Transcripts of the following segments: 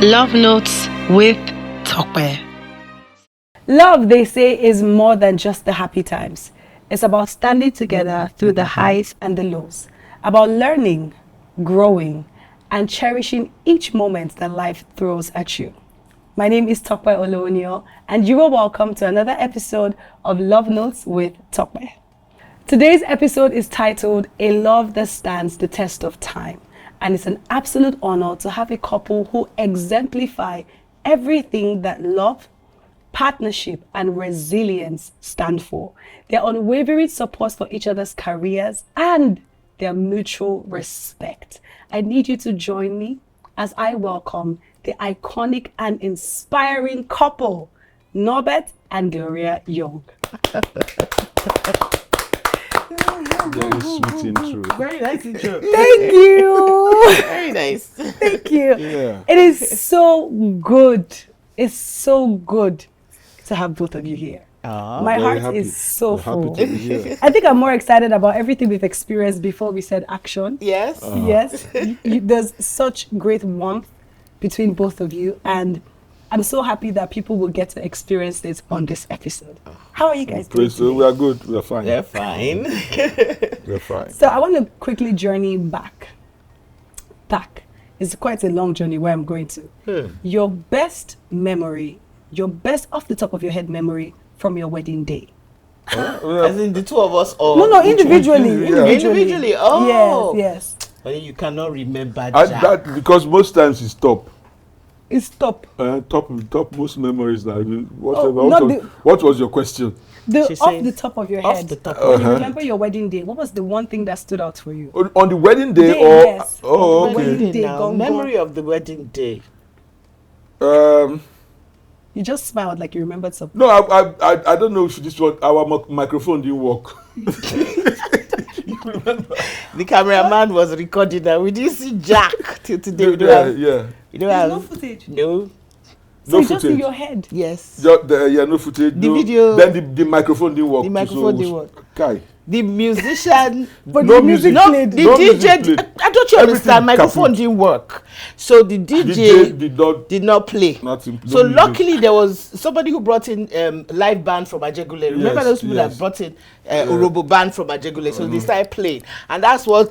Love Notes with Tope. Love, they say, is more than just the happy times. It's about standing together through the highs and the lows, about learning, growing, and cherishing each moment that life throws at you. My name is Topeolowoniyantv, and you are welcome to another episode of Love Notes with Tope. Today's episode is titled A Love That Stands the Test of Time, and it's an absolute honor to have a couple who exemplify everything that love, partnership, and resilience stand for. Their unwavering support for each other's careers and their mutual respect. I need you to join me as I welcome the iconic and inspiring couple, Norbert and Gloria Young. Very sweet intro. Very nice intro. Thank you. Very nice. Thank you. Yeah. It is so good. It's so good to have both of you here. My Very heart happy. is so We're happy full. to be here. I think I'm more excited about everything we've experienced before we said action. Yes. Yes, there's such great warmth between both of you, and I'm so happy that people will get to experience this on this episode. How are you guys doing Praise the today? Lord, we are good. We are fine. They're fine. We're fine. So I want to quickly journey back. It's quite a long journey where I'm going to. Your best memory, your best off the top of your head memory from your wedding day. As in the two of us all. No, individually. Yeah. Individually. Oh. Yes. But you cannot remember Jack. That because most times it's top. It's top. Top most memories that whatever. Oh, not what was your question? She Off says, the top of your off head. the top When you Uh-huh. remember your wedding day, what was the one thing that stood out for you? On the wedding day, Day, or yes. oh, Wedding okay. day, now, gone, memory of the wedding day. You just smiled like you remembered something. No, I don't know if this one our microphone didn't work. You remember? The cameraman was recording that. We didn't see Jack till today. We don't Yeah, have, yeah. we don't There's have no footage. No. So No it's just in footage. your head. Yes. No footage. The no, video- Then the microphone didn't work. The too, microphone so didn't work. Kai. The musician. But No the music music. played. The No DJ. music played. I don't you Everything understand? Microphone kaput. didn't work. So the DJ did not. did not play. Nothing. So No music. luckily there was somebody who brought in live band from Ajegule. Remember Yes, those people yes. that brought in Orobo band from Ajegule? So they started playing, and that's what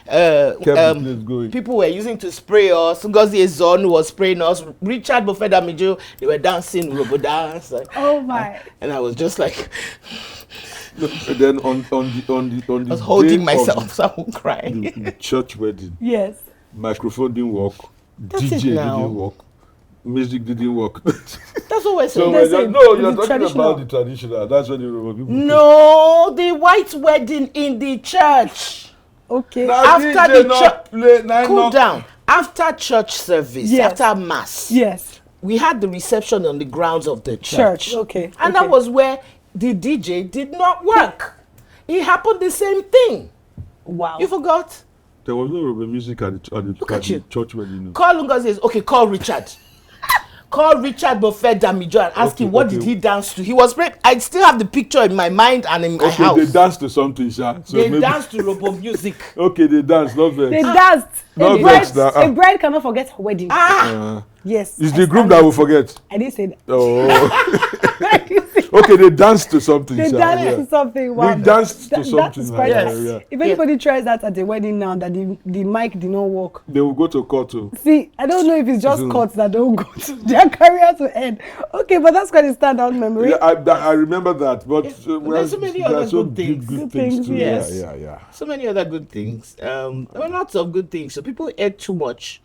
Kept the place going. people were using to spray us. Ngozi Ezon was spraying us. Richard Bofeda Mijo, they were dancing Orobo dance, Oh my. and I was just like, And then on the I was holding day of myself, so I won't cry. the church wedding, Yes. microphone didn't work, That's DJ it now. didn't work, music didn't work. That's what we're So saying. That's you're it. talking The traditional. about the traditional. That's when you remember people. No, the white wedding in the church. Okay. Now After DJ the not church- play, now Cool not- down. After church service, Yes. after mass, Yes. we had the reception on the grounds of the Church. Okay. And okay. that was where the DJ did not work. It happened the same thing. Wow. You forgot? There was no Yoruba music at the church wedding. Call Lunga says, okay, call Richard. Call Richard Bofeda Mijo and ask Okay, him what okay. did he dance to. He was great. I still have the picture in my mind and in my Okay, house. they danced to something, sha. So They maybe- danced to Robo music. Okay, they danced, not vex. They danced. No A vex bride, now. a bride cannot forget her wedding. Ah, Yes. It's I the group stand that with will you. forget. I didn't say that. Oh. Okay, they danced to something. They sha, danced yeah. to something. Wow. They danced to That's something. quite yeah, nice. yeah. If anybody tries that at the wedding now, that the mic did not work. They will go to court too. See, I don't know if it's just Mhm. courts that don't go to their career to end. Okay, but that's quite a standout memory. Yeah, I remember that, but there's so many there other are so good things. good Good things things, too. yes. Yeah. so many other good things. There were lots of good things. So people ate too much.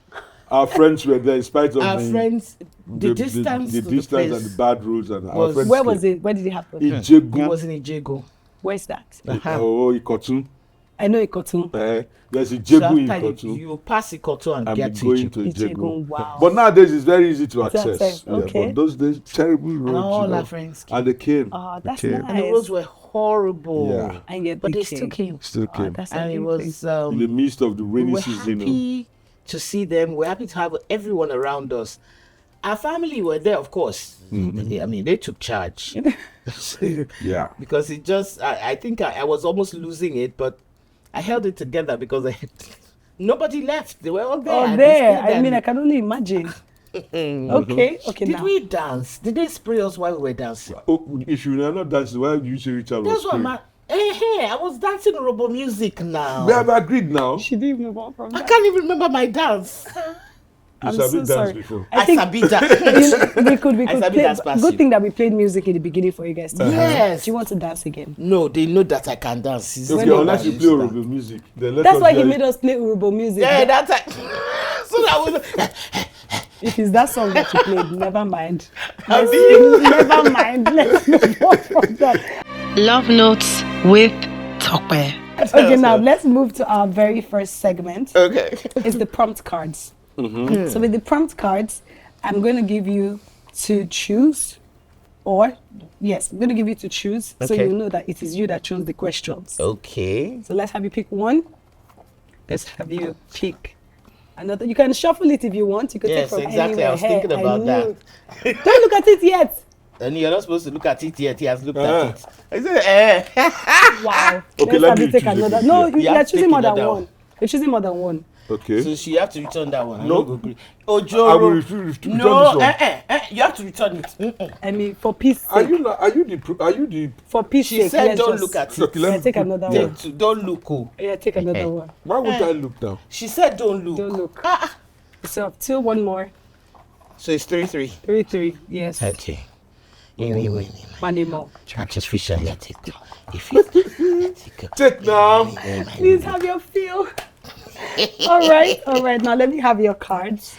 Our friends were there in spite of Our the, friends, the distance the to distance the and place the bad roads, and our was- friends. Where was it? Where did it happen? Ijegu. was in Ijego. Where's that? Oh, Ikotun. I know Ikotun. There's So Ijegu in after Ikotun. you pass Ikoto and I'm get to going Ijego. to Ijegu, Ijegu. wow. But nowadays it's very easy to access, access. Yeah, okay. but those days, terrible roads. And all you know. our friends came. And they came. Oh, that's They came. nice. And the roads were horrible. Yeah. And yet But they came. still came. Still Oh, came. that's And it amazing. was In the midst of the we rainy were season. happy to see them. We're happy to have everyone around us. Our family were there, of course. I mean, they took charge. Yeah. Because it just, I think I was almost losing it, but I held it together because nobody left. They were all there. Oh, and they there. stayed I mean, I and can only imagine. Okay, Did now. we dance? Did they spray us while we were dancing? Oh, if you are not dancing, why do you say Richard was That's what spraying? I was dancing robo music now. We have agreed now. She didn't move on from I that. can't even remember my dance. You I'm sabi so dance sorry. before. I think sabi dance. we could I sabi play. dance pass Good you. thing that we played music in the beginning for you guys. To Yes. Do you want to dance again? No, they know that I can dance. It's Okay, not unless that you I play used to Orobo music, then let That's us why hear he it. made us play Urobo music. Yeah, that's like. So that was. If it's that song that you played, never mind. Abi. Never mind. Let's move on from that. Love Notes with Tope. Okay, now let's move to our very first segment. Okay. It's the prompt cards. So with the prompt cards, I'm going to give you to choose, or yes, I'm going to give you to choose, so Okay. you know that it is you that chose the questions. Okay. So let's have you pick one. Let's have you pick another. You can shuffle it if you want. You can Yes, take from exactly. I anywhere. was thinking Hey, I about that. knew. Don't look at it yet. And you're not supposed to look at it yet. He has looked at it. I said, Wow. Okay, Let's let have me you take choose another. again. No, Yeah. you have are to choosing take more than another one. You're choosing more than one. Okay. So she have to return that one. I No. no go agree. Ojoro. I will refuse to return No, this one. you have to return it. I mean, for peace Are sake. you not? Are you the? For peace She sake, said, let's don't just- look at it. Okay, let Yeah, me take put- another yeah. one. Don't look. Oh. Yeah, take another one. Why would I look now? She said, don't look. Don't look. So two, one more. So it's 3-3. 3-3. Yes. Okay. One more. Artificial ethical. If you ethical. Take now. Please have your feel. All right. Now let me have your cards.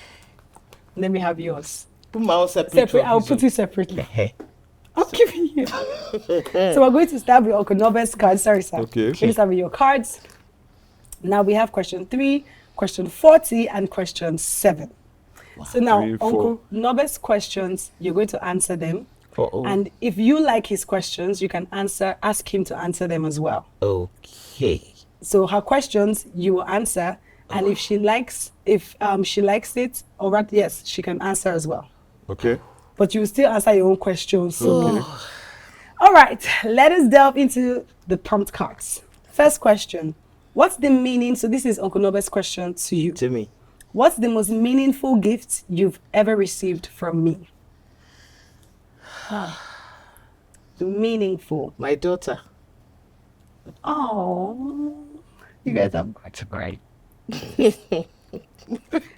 Let me have yours. Put my own separate. Separate. I'll put it separately. I'm giving you. So we're going to start with Uncle Norbert's cards. Sorry, sir. Okay. Let me start with your cards. Now we have question 3, question 40, and question 7. So now, 3, 4. Uncle Norbert's questions, you're going to answer them. Uh-oh. And if you like his questions, you can ask him to answer them as well. Okay. So her questions you will answer, and if she likes it, or rather, yes, she can answer as well. Okay. But you will still answer your own questions. So. All right, let us delve into the prompt cards. First question: what's the meaning? So this is Uncle Norbert's question to you. To me. What's the most meaningful gift you've ever received from me? Meaningful. My daughter. Oh, you guys have got to cry. Do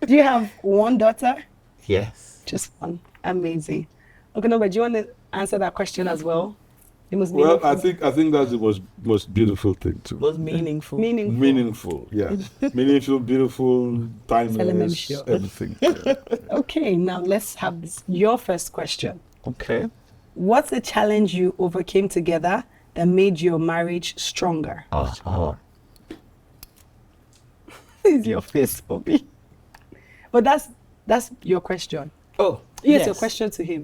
you have one daughter? Yes. Just one. Amazing. Okay, no, but do you want to answer that question as well? The most Well, meaningful. I think that's the most beautiful thing too. Was meaningful. Meaningful. Meaningful, yeah. Meaningful, beautiful, timeless, Elementary. everything. Yeah. Okay, now let's have this. Your first question. Okay. What's the challenge you overcame together that made your marriage stronger? Is your face, Bobby? But that's your question. Oh. Yes, your question to him.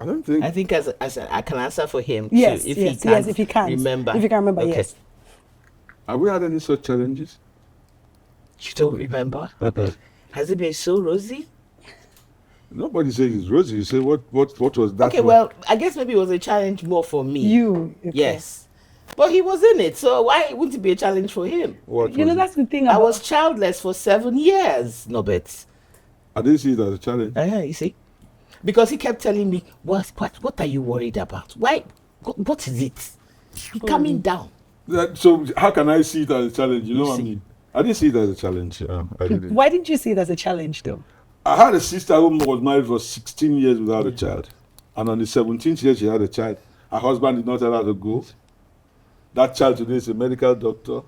I don't think. I think as I can answer for him. Yes, too, if yes, he yes, if he can. remember. If you can remember, Okay. yes. Have we had any such challenges? You don't remember? Has it been so rosy? Nobody says it's rosy. You say what was that? Okay, one? well, I guess maybe it was a challenge more for me. You. Okay. Yes. But he was in it, so why wouldn't it be a challenge for him? What You know, was that's the thing I about... was childless for 7 years, Norbert. it? I didn't see it as a challenge. You see? Because he kept telling me, what are you worried about? Why? What is it? Be calming down. So how can I see it as a challenge? You know what I see. mean? I didn't see it as a challenge. I didn't. Why did you see it as a challenge, though? I had a sister who was married for 16 years without a child. And on the 17th year, she had a child. Her husband did not tell her to go. That child today is a medical doctor.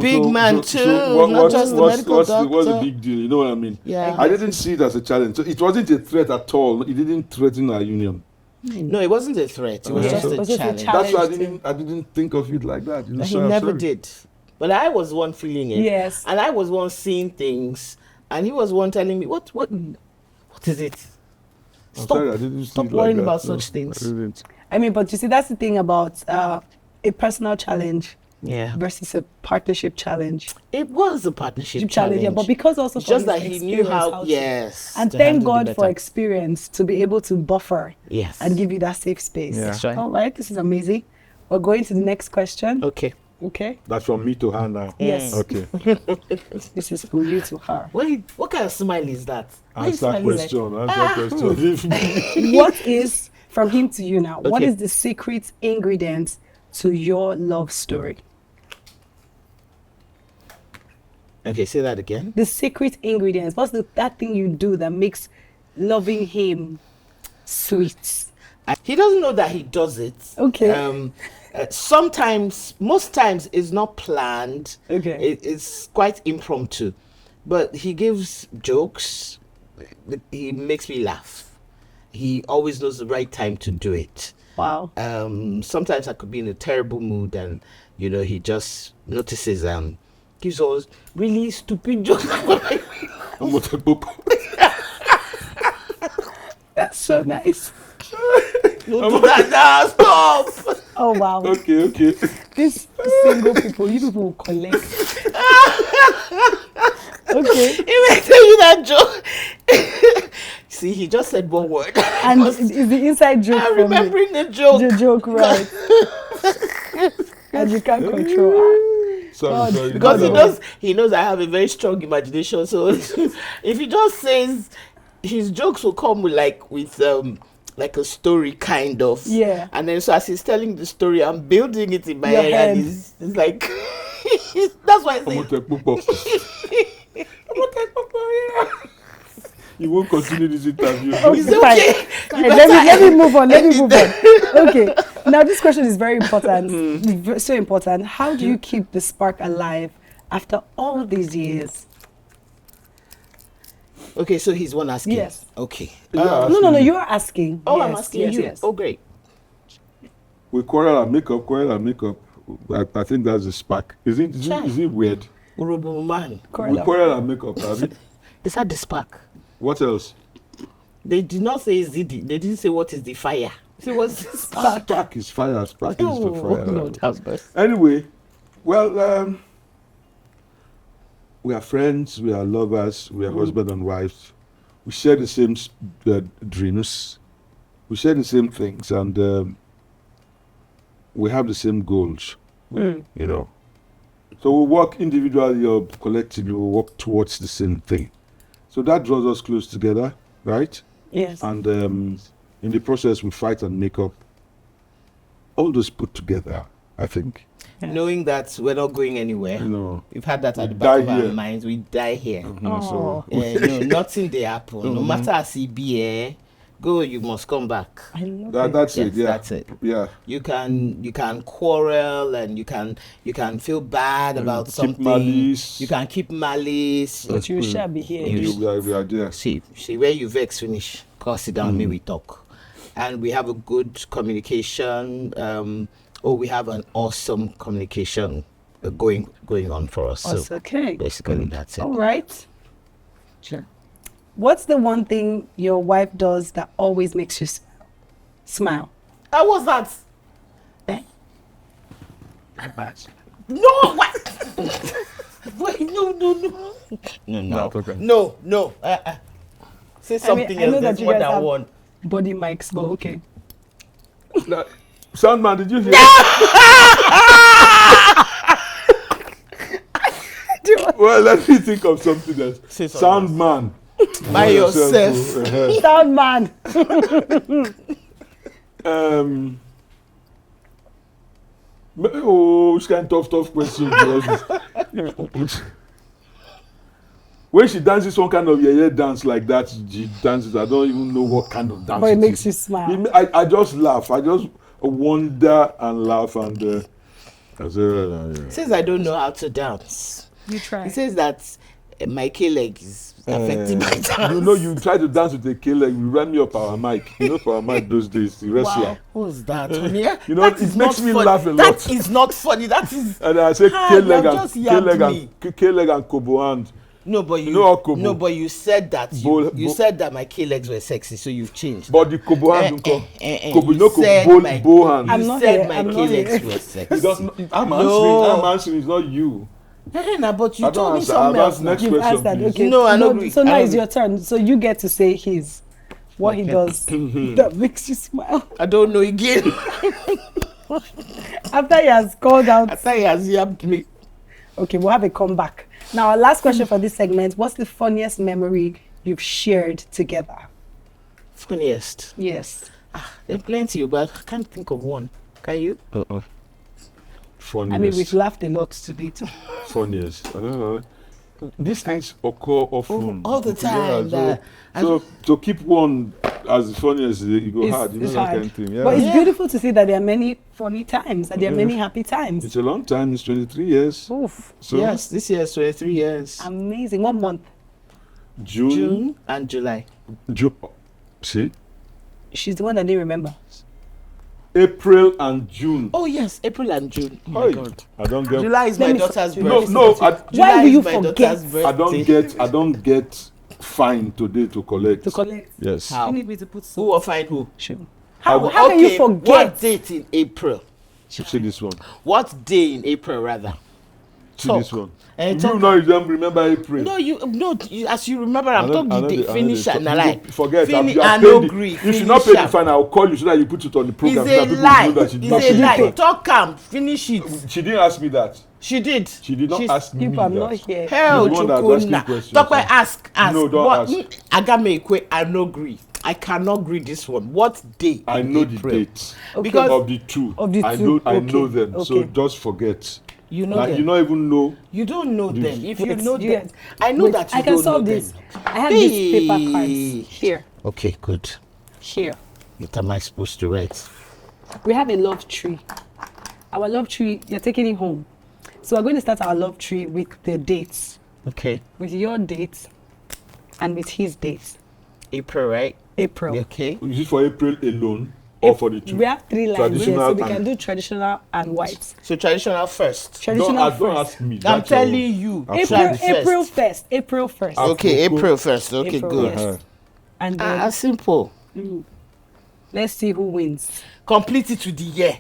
Big man too, not just the medical what's the doctor. big deal? You know what I mean? Yeah. I didn't see it as a challenge. So it wasn't a threat at all. It didn't threaten our union. No, it wasn't a threat. It was Yeah. just It a was just a challenge. challenge. That's why Challenge I didn't think of it like that. You know, And he so I'm never sorry. did. But I was the one feeling it. Yes. And I was one seeing things. And he was one telling me, what is it? I'm Stop, sorry, I didn't see stop it like worrying that. about No, such things. I didn't. I mean, but you see, that's the thing about a personal challenge Yeah. versus a partnership challenge. It was a partnership Challenge, yeah, but because also it's from just his that he knew experience how, to- yes. And to thank handle it God for better. experience to be able to buffer Yes. and give you that safe space. Yeah. That's right. All right, this is amazing. We're going to the next question. Okay. Okay. That's from me to her now. Yes. Okay. This is from you to her. What kind of smile is that? Why you Answer smiling like- question. Answer question. What is, from him to you now, what Okay. is the secret ingredient to your love story? Okay, say that again. The secret ingredients. What's that thing you do that makes loving him sweet? He doesn't know that he does it. Okay. Sometimes, most times, it's not planned. Okay. It's quite impromptu, but he gives jokes. He makes me laugh. He always knows the right time to do it. Wow. Sometimes I could be in a terrible mood, and he just notices and gives us really stupid jokes. That's so nice. Don't do that now. Stop. Oh, wow. Okay. These single people, you people will collect. Okay. He may tell you that joke. See, he just said one word. And is the inside joke I'm from you? remembering the joke. The joke, right. And you can't control her. Sorry. Because he knows I have a very strong imagination. So if he just says, his jokes will come with like a story kind of. Yeah. And then so as he's telling the story, I'm building it in my Your head, head. and it's like that's why I say You won't continue this interview. it's okay. Fine, let me move on. Okay. Now this question is very important. So important. How do you keep the spark alive after all these years? Okay, so he's one asking. Yes. Okay. Yeah, No. You're asking. Oh, Yes, I'm asking yes, you. Yes. Oh, great. We quarrel and make up. I think that's the spark. Is it weird? Urobo man. We quarrel and make up, have you? Is that the spark? What else? They did not say zidi. They didn't say what is the fire. Say what's the spark? Spark is fire. Spark is the fire. Lord, have mercy. Anyway, well, we are friends, we are lovers, we are husband and wife. We share the same dreams. We share the same things, and we have the same goals. So we work individually or collectively, we work towards the same thing. So that draws us close together, right? Yes. And in the process, we fight and make up. All those put together, I think. Knowing that we're not going anywhere. We've had that at the We back of die our here. minds. We die here. Oh, Nothing they happen. No matter as it be, go, you must come back. I love it. That's Yes, it. Yeah. that's it. Yeah. You can quarrel, and you can feel bad about keep something. malice. You can keep malice. But you shall be here. We are there. See where you vex finish. Come sit down, me we talk, and we have a good communication. We have an awesome communication going on for us. That's So okay. basically, that's it. All right. Sure. What's the one thing your wife does that always makes you smile? How was that? No, what? Wait, no. Okay. No. Say something I know else. that There's you more guys than have one. body mics, but okay. Soundman, did you hear? Well, let me think of something else. Say something Soundman. By yourself. Sound man. Which kind of tough question? When she dances some kind of dance like that, she dances. I don't even know what kind of dance. But it makes is. you smile. I just laugh. I just wonder and laugh and. Says I don't know how to dance. You try. He says that my K-leg is affecting my dance. You try to dance with a K leg. You ran me up our mic. Our mic those days, the wrestler. Wow. Who's that? Tonya? It is makes not me funny. laugh a lot. That is not funny. That is. And I say Ah, K-leg you and just yabbed K-leg and Kobo hand. No, but you. know how Kobo? No, but you said that. Bol- You said that my K-legs were sexy, so you've changed. But the Kobo hand, Kobo, You said my- bow hand. I'm You not said here, my I'm not K-legs here. were sexy. I'm No. answering. It's not you. But you I don't told me answer. something I've else. asked now. next You've question, asked that. please. Okay. No, I don't agree. So now I don't it's your turn. So you get to say his. What he does that makes you smile. I don't know again. After he has called out. After he has yapped me. Okay, we'll have a comeback. Now, our last question for this segment. What's the funniest memory you've shared together? Funniest. Yes. There are plenty, but I can't think of one. Can you? Funniest. I mean, we've laughed a lot today too. Funniest. I don't know. These things occur often. All the time. So to keep one as the funniest, you go hard. You know It's that hard. kind of thing. Yeah. But it's beautiful to see that there are many funny times and there are many happy times. It's a long time. It's 23 years. Oof. So Yes, this year is 23 years. Amazing. 1 month. June and July. See? She's the one that didn't remember. April and June. Oh yes, April and June. Oh my Hey, God. I don't get. July is Let my me daughter's for- birthday. No, I July will you is my forget? daughter's birthday. I don't get fine today to collect. To collect. Yes. How? You need me to put Who will find who? Sure. How can Okay, you forget? What date in April? See this one. What day in April rather? See Talk. this one. Eh, You talk. know you don't remember April. No, as you remember, I'm talking the finish and I lie. Forget. Finish you have and paid no the- agree. If you not pay the fine, I'll call you so that you put it on the program. It's so that a people lie. know that she did not It's pay a the lie. fine. Talk calm. Finish it. She didn't ask me that. She did. She did not She's- ask me People, I'm that. not here. Hell, You're the one that's asking Chukuna. questions. Talk by ask. No, don't What? ask. I got me equate. I no agree. I cannot agree this one. What day? I in know April? the date Because of the two. Of the I two, know okay, them. So okay. just forget. You know Like, them. you don't even know. You don't know them. If you Wait, know you- them, I know Wait, that you I can don't solve know this. them. I have these paper cards here. Okay, good. Here. What am I supposed to write? We have a love tree. Our love tree, you're taking it home. So we're going to start our love tree with the dates. Okay, With your dates and with his dates. April, right? April. Okay. Is it for April alone or for the two? We have 3 lines here, so Traditional we can and- do traditional and white. So traditional first. Traditional Don't first. ask me. I'm That's telling your- you. April 1st. April 1st. Okay, April first. Okay, April good. first. And then Simple. let's see who wins. Complete it to the year.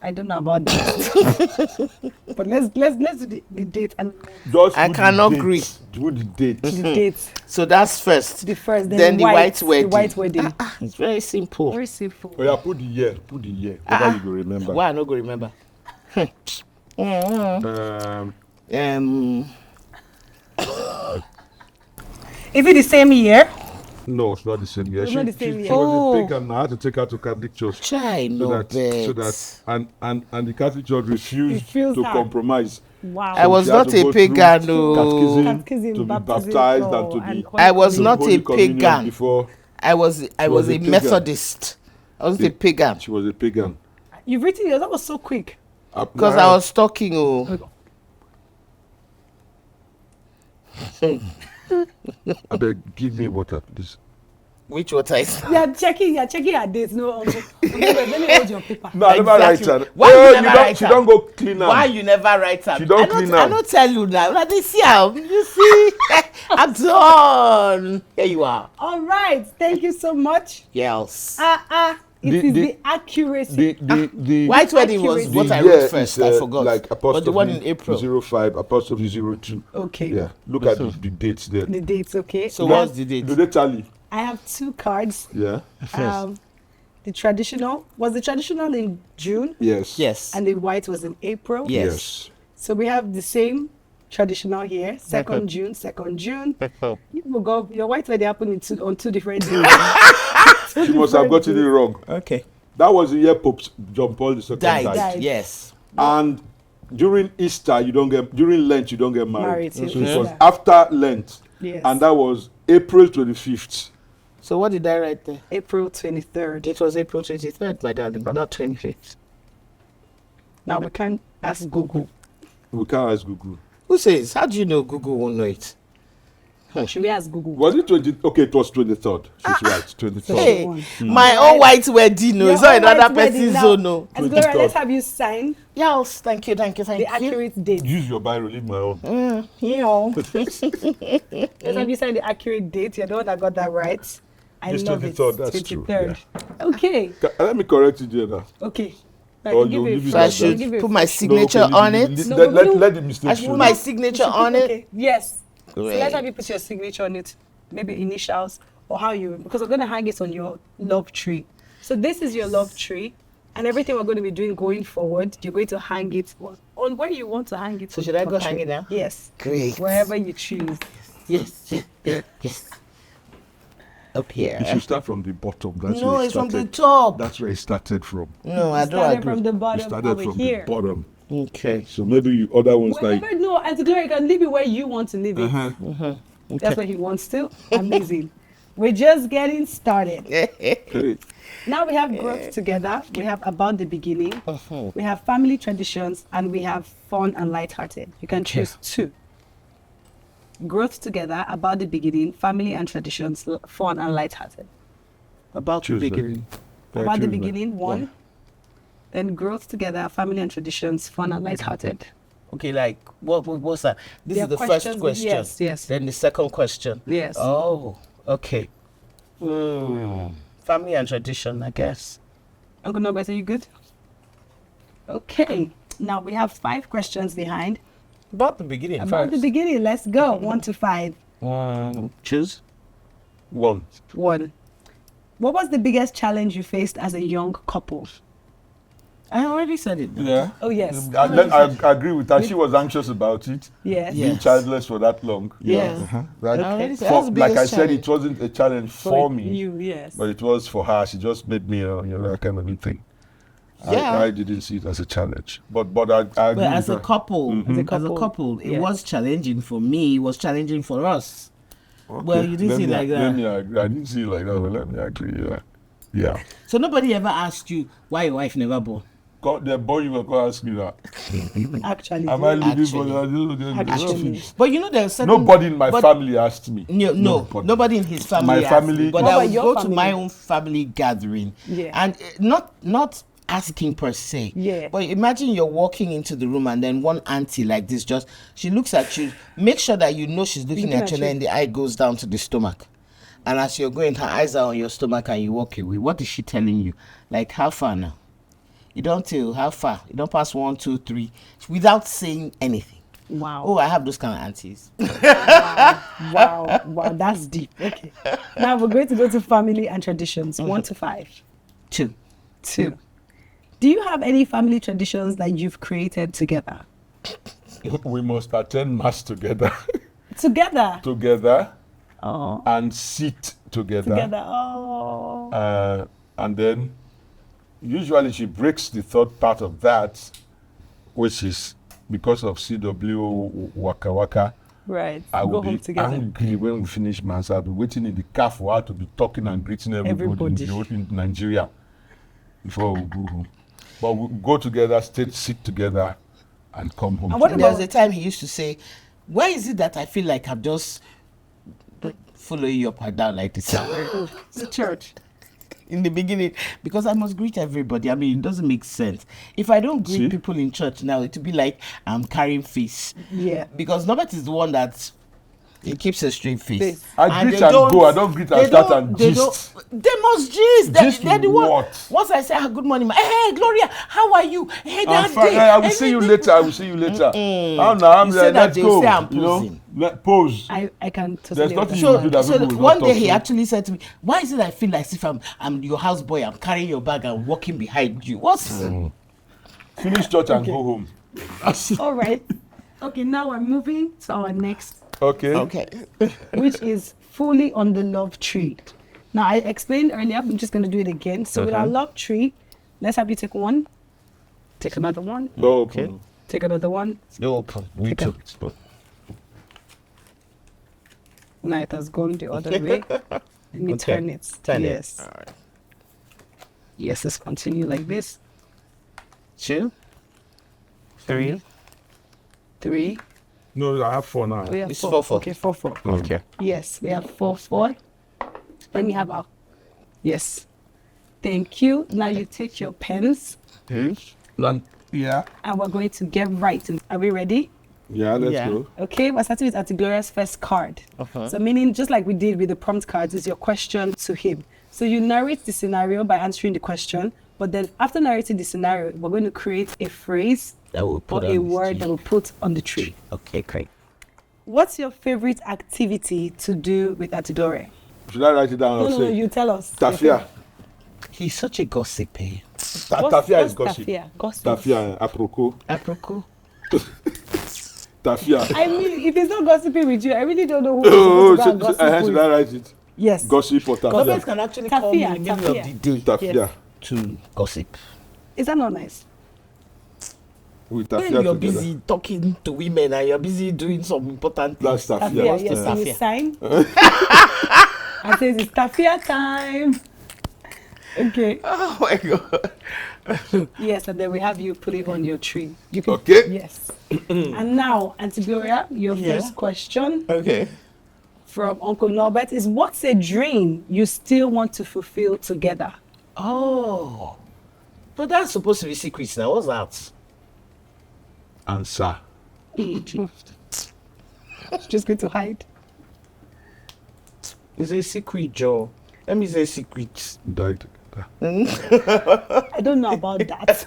I don't know about that. But let's do the date and Just I put the cannot date. agree. Do the date. the dates. So that's first. The first, Then the white wedding. The white wedding. It's very simple. Very simple. Oh yeah, put the year. Put the year. Whether you go remember. Why I not go remember? Um, Is it the same year? no, it's not the same year. It's not the same she year. was a pagan. I had to take her to Catholic church. Try So no that and the Catholic church refused Refused to her. compromise. Wow. I was She had not to a go pagan. through No. Catechism, to be baptism, baptized oh, and to and be. Holy I was Communion. not Holy a Communion pagan. Before I was was a a pagan. Methodist. I was a pagan she was a pagan. You've written yours. That was so quick. because I was talking. Oh, I beg, give me water, please. which water is? You're checking her dates. No, let me hold your paper. No, I never write Exactly. her. Why you never don't, write she her? don't go clean am. Why you never write am? She don't I don't- clean I am. don't tell you now. Now they see how you see. I'm done. Here you are. All right. Thank you so much. Yes. It The- is the- the accuracy. The White wedding was accurate. what the I year wrote first. is, I forgot. Like But the one in apostrophe April. 05, apostrophe 02. Okay. Yeah, look at the dates there. The dates. Okay. So Now, what's the date? Do they tally? I have 2 cards. Yeah. The traditional was the traditional in June, Yes. Yes. and the white was in April. Yes. So we have the same traditional here. 2nd June, 2nd June. You will go. Your white wedding happened on 2 different days. She must have gotten it wrong. Okay. That was the year Pope John Paul II Died. died. Yes. And during Easter, during Lent, you don't get married. Married, So yes. it was Yeah. after Lent. Yes. And that was April 25th. So what did I write there? April 23rd. It was April 23rd, my darling, but not 25th. Now we can ask Google. We can't ask Google. Who says? How do you know Google won't know it? Should we ask Google? Was it 20? Okay, it was 23rd. She's right. 23rd. Hey, one. my own white wedding, no, Your it's not own white another wedding person's now. zone, no. And Gloria, 23rd. let's have you sign Yes, thank you. the accurate date. Use your Bible, leave my own. Let's have you sign the accurate date. You're the one that got that right. I It's love 23rd, it. that's true, 23rd. Okay. Let me correct you there now. Okay. Or can you'll give leave it it So I like should that. put my No, signature okay, on leave- it. leave- No, let, we let, don't- let the I mistake should show. put my signature on it. Okay. Yes. So Great. let's have you put your signature on it. Maybe initials or how you, because I'm going to hang it on your love tree. So this is your love tree. And everything we're going to be doing going forward, you're going to hang it on where you want to hang it. So should I go hang it now? Yes. Great. Wherever you choose. Yes. Up here. You should start from the bottom. That's No, where it it's from the started. top. That's where it started from. No, I don't Started agree. from the You bottom started over from here. the bottom. Okay. So maybe you other ones Wherever, no, Auntie Gloria, you can leave it where you want to leave it. That's what he wants to. Amazing. We're just getting started. Okay. Now we have growth together. We have about the beginning. We have family traditions, and we have fun and lighthearted. You can choose two. Growth together, about the beginning, family and traditions, fun and lighthearted. About the Choose beginning. About the choose beginning, one. Then growth together, family and traditions, fun and lighthearted. Okay, like what's that? This There is are the first questions, question. yes. Then the second question. Yes. Oh, okay. Family and tradition, I guess. Uncle Norbert, are you good? Okay. Now we have 5 questions behind. About the beginning About the beginning, let's go. 1 to 5. Choose. 1. 1. What was the biggest challenge you faced as a young couple? I already said it. Yeah. Oh, yes. I agree with her. She was anxious about it. Yes. Yeah. Being childless for that long. Yes. Right? I already said For- that's the like I biggest said, challenge. it wasn't a challenge for me, You, yes. but it was for her. She just made me, that kind of a thing. Yeah. I didn't see it as a challenge. But I agree But with as a her. couple, As a it couple, yeah. was challenging for me. It was challenging for us. Well, you didn't Let see it me- like that. Let me agree. I didn't see it like that, but let me agree. Yeah. So nobody ever asked you why your wife never born. God, the boy, you were going to ask me that. Actually. Am I living Actually. for Actually. But you know there's certain Nobody in my but- family asked me. No, nobody in his family. My asked family- me, but What I about would your go to family? my own family gathering, Yeah. and not asking per se. Yeah. But imagine you're walking into the room and then one auntie like this she looks at you. Make sure that you know she's looking at you, and then the eye goes down to the stomach. And as you're going, her eyes are on your stomach, and you walk away. What is she telling you? Like, how far now? You don't tell how far. You don't pass 1, 2, 3 without saying anything. Wow. Oh, I have those kind of aunties. Wow, that's deep. Okay. Now we're going to go to family and traditions. 1 to 5. 2. 2. Do you have any family traditions that you've created together? We must attend mass together. Together. Oh. And sit together. Oh. And then usually she breaks the third part of that, which is because of CW Waka Waka. Right. I Go will home be together. angry when we finish mass. I'll be waiting in the car for her to be talking and greeting everybody. In Nigeria before we go home. But we go together, sit together, and come home. And what together. There's a time he used to say, why is it that I feel like I'm just following you up and down like this? The church. In the beginning, because I must greet everybody. I mean, it doesn't make sense. If I don't greet people in church now, it would be like I'm carrying face. Yeah. Because Norbert is the one that he keeps a straight face. I greet they and go. I don't greet and start and they gist. They must gist. Gist They're the one. what? Once I say, good morning, hey, Gloria, how are you? Hey, I'm that fine. day. I will see you later. You say that Let's they go. say I'm posing. Pose. I can There's totally nothing understand. you do that So people will one not day talk he to. actually said to me, why is it I feel like as if I'm your houseboy, I'm carrying your bag and walking behind you? What's Finish church and go home. All right. Okay, now we're moving to our next, Okay. which is fully on the love tree. Now, I explained earlier, I'm just going to do it again. So with our love tree, let's have you take one. Take another one. Okay. Take another one. No open. We too. Now it has gone the other way. Let me Okay. turn it. Turn it. Yes. All right. Yes, let's continue like this. 2, 3. 3. No, I have 4 now. We have It's 4. 4. Okay, 4. Okay. Yes, we have 4. Then we have our. Yes. Thank you. Now you take your pens Yeah. and we're going to get right. Are we ready? Yeah, let's Yeah. go. Okay, we're starting with Auntie Gloria's first card. Uh-huh. So meaning just like we did with the prompt cards, is your question to him. So you narrate the scenario by answering the question, but then after narrating the scenario, we're going to create a phrase That will or put a on this word tree. that we'll put on the tree. Okay, great. What's your favorite activity to do with Auntie Gloria? Should I write it down or No, say? you tell us. Tafia. He's such a gossip. Tafia is gossip. Gossip. Tafia, aproko. Aproko. Tafia. I mean, if it's not gossiping with you, I really don't know who Oh, is supposed to go and gossip should with. I write it? Yes. Gossip or Government tafia? can actually call me in the middle of the day Tafia. Yes. to gossip. Is that not nice? With When tafia you're together. busy talking to women and you're busy doing some important things. That's tafia. Tafia, yes, so Tafia. you sign. I says it's tafia time. Okay. Oh my God. Yes, and then we have you put it on your tree. You can, Okay. Yes. And now, Auntie Gloria, your Yeah. first question Okay. from Uncle Norbert is, what's a dream you still want to fulfill together? Oh. But that's supposed to be secrets now. What's that? Answer. Just going to hide. It's a secret, Joe. Let me say secrets. Die together. I don't know about that.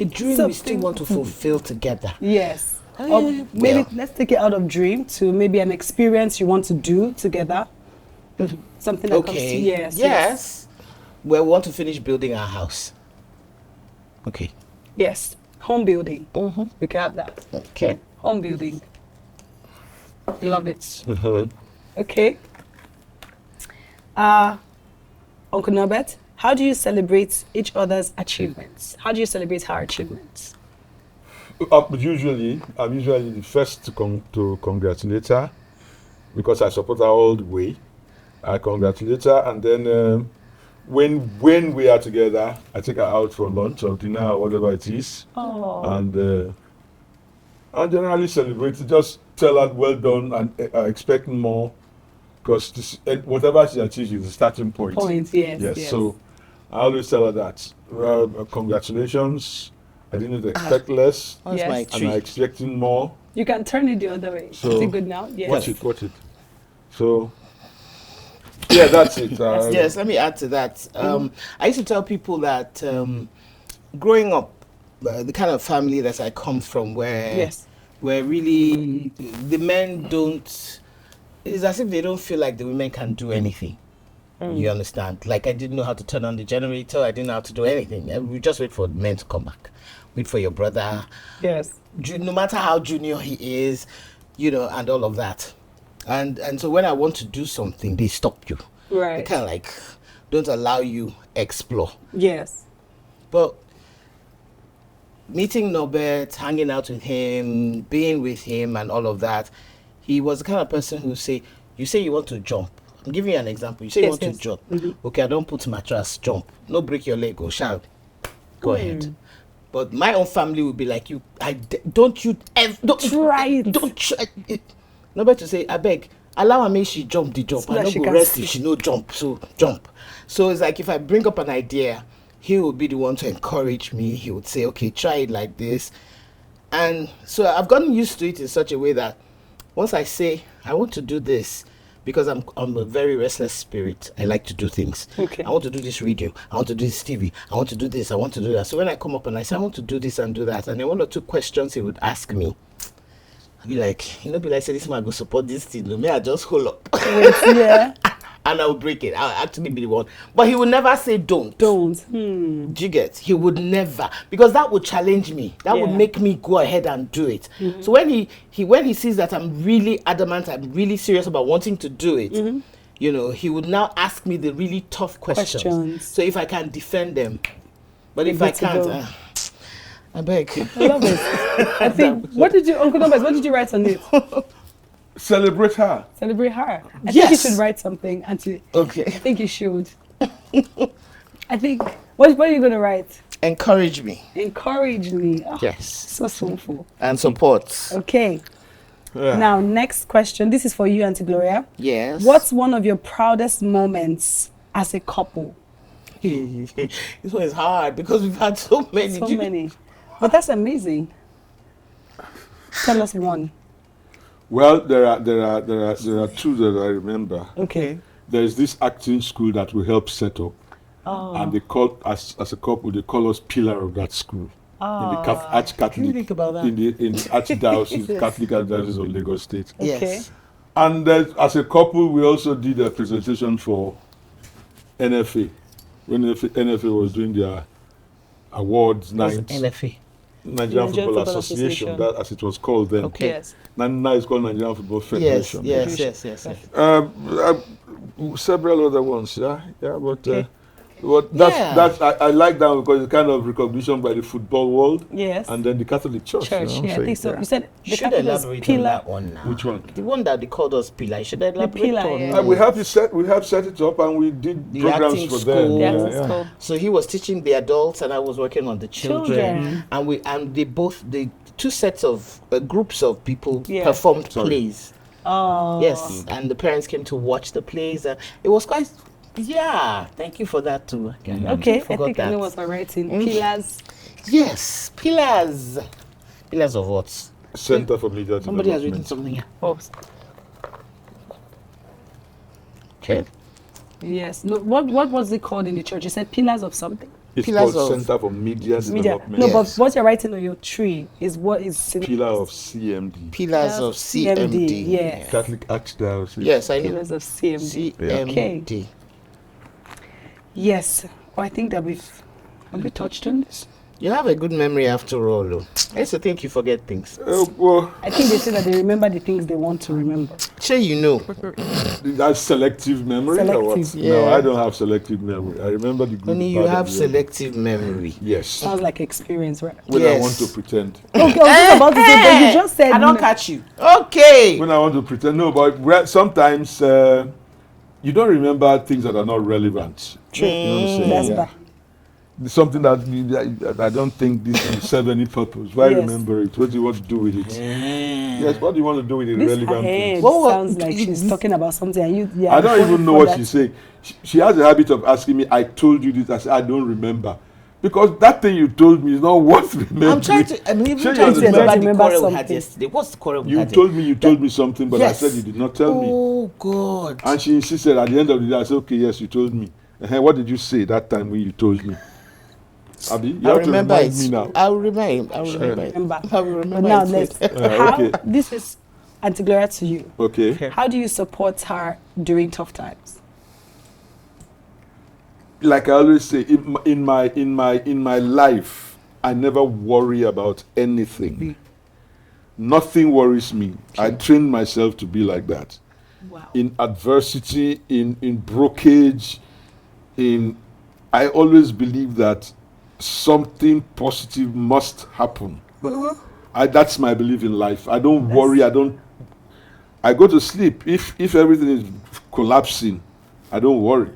A dream we Something- still want to fulfill together. Yes. Eh, Or maybe well. let's take it out of dream to maybe an experience you want to do together. Something that comes to Okay. yes. Well, we want to finish building our house. Okay. Yes. Home building. We can have that. Okay. Home building. Love it. Okay. Uncle Norbert, how do you celebrate each other's achievements? How do you celebrate her achievements? Usually, I'm usually the first to congratulate her because I support her all the way. I congratulate her, and then when we are together, I take her out for lunch or dinner or whatever it is, Oh. and I generally celebrate. Just tell her well done and expecting more, because whatever she achieves is the starting point. Yes. Yes. So I always tell her that. Congratulations. I didn't expect less, That's Yes. my and I'm treat. expecting more. You can turn it the other way. So, Is it good now? Yes. Watch it. So, yeah, that's it. Yes, let me add to that. I used to tell people that growing up, the kind of family that I come from, where really the men don't. It's as if they don't feel like the women can do anything. You understand? Like, I didn't know how to turn on the generator. I didn't know how to do anything. And we just wait for men to come back. Wait for your brother. Yes. No matter how junior he is, and all of that. And so when I want to do something, they stop you. They Right. kind of like don't allow you explore. Yes. But meeting Norbert, hanging out with him, being with him and all of that, he was the kind of person who say, you say you want to jump. I'm giving you an example. You say you want to jump. Okay, I don't put mattress, jump. No, break your leg, go shout. Go ahead. But my own family would be like, don't Try it. Don't try it. Nobody to say, I beg, allow her, make she jump the jump. So I that don't she go can rest see. if she no jump. So jump. So it's like if I bring up an idea, he would be the one to encourage me. He would say, okay, try it like this. And so I've gotten used to it in such a way that once I say, I want to do this, because I'm a very restless spirit. I like to do things. Okay. I want to do this radio. I want to do this TV. I want to do this. I want to do that. So when I come up and I say, I want to do this and do that, and then one or two questions he would ask me, I'd be like, say this man go support this thing. No, may I just hold up. Yeah. And I will break it. I'll actually be the one. But he would never say don't. Don't. Do you get? He would never, because that would challenge me. That would Yeah. make me go ahead and do it. So when he sees that I'm really adamant, I'm really serious about wanting to do it, he would now ask me the really tough questions. So if I can defend them, but if I good to go. can't, I beg. I love it. I think, Uncle Norbert, what did you write on it? Celebrate her. Celebrate her. I think you Yes. should write something. Okay. I think you should. I think, what are you going to write? Encourage me. Encourage me. Oh, Yes. so soulful. And support. Okay. Yeah. Now, next question. This is for you, Auntie Gloria. Yes. What's one of your proudest moments as a couple? This one is hard because we've had so many. So many. But that's amazing. Tell us one. Well, there are two that I remember. Okay. There is this acting school that we helped set up, and they call as a couple. They call us pillar of that school in the Archcatholic. Can you think about that? In the Archdiocese, Catholic Archdiocese of Lagos State. Yes. Okay. And as a couple, we also did a presentation for NFA. When NFA was doing their awards night. NFA. Nigerian Football Association, that as it was called then. Okay. Yes. Now it's called Nigerian Football Yes, Federation. yes. Several other ones, but Okay. I like that because it's kind of recognition by the football world. Yes. And then the Catholic Church. Church, you know what I'm yeah, I saying? think so. Yeah. You said the Should Catholic is elaborate on pillar. that one now. Which one? The one that they called us pillar. Should I elaborate pillar, on? yeah. We have set it up and we did The programs acting for school. them. Yeah, Yeah, it's yeah. cool. So he was teaching the adults, and I was working on the children. And the two sets of groups of people Yeah. performed Sorry. plays. Oh. Yes, and the parents came to watch the plays. It was quite. Yeah, thank you for that too. Okay, I forgot think I that. know what I'm writing. Pillars. Yes, pillars. Pillars of what? Center for Media Somebody has written Development. something here. Oh, Okay. yes. No, what was it called in the church? You said pillars of something. It's Pillars called of- Center for Media Media. Development. No, Yes. but what you're writing on your tree is what is Pillar of CMD. Pillars of CMD. Yes. Catholic Archdiocese. Yes, I know. Pillars of CMD. CMD. Yes. Oh, I think that have we touched on this? You have a good memory after all, though. I used to think you forget things. Well, I think they say that they remember the things they want to remember. Sure, you know. that's selective memory or what? Selective. No, Yeah. I don't have selective memory. I remember the good. Only you bad, have and the ugly. selective memory. Yes. Sounds like experience, right? When I Yes. want to pretend. Okay, I was just about to say, but you just said I don't no. catch you. Okay. When I want to pretend. No, but sometimes you don't remember things that are not relevant. True. You know what I'm saying? That's Yeah. bad. Something that I don't think this will serve any purpose. Why Yes. remember it? What do you want to do with it? Yes, what do you want to do with This irrelevant ahead things? What was- sounds like she's talking about something and you. Yeah, I don't before- even know before what that- she's saying. She has a habit of asking me, I told you this. I said, I don't remember. Because that thing you told me is not worth remembering. I'm trying to. I'm even Sure, trying to you remember the remember quarrel we had something. yesterday. What's the quarrel we You had? told me something, but Yes. I said you did not tell me. Oh God. And she insisted at the end of the day, I said, okay, yes, you told me. What did you say that time when you told me? Abi, you I have to remember remind it. me now. I will remember. I will remember it. Remember. I will But remember now it. let's. okay. This is Auntie Gloria to you. Okay. How do you support her during tough times? Like I always say, in my life, I never worry about anything. Nothing worries me. I trained myself to be like that. Wow. In adversity, in brokerage, I always believe that something positive must happen. That's my belief in life. I don't worry. I go to sleep. If everything is collapsing, I don't worry.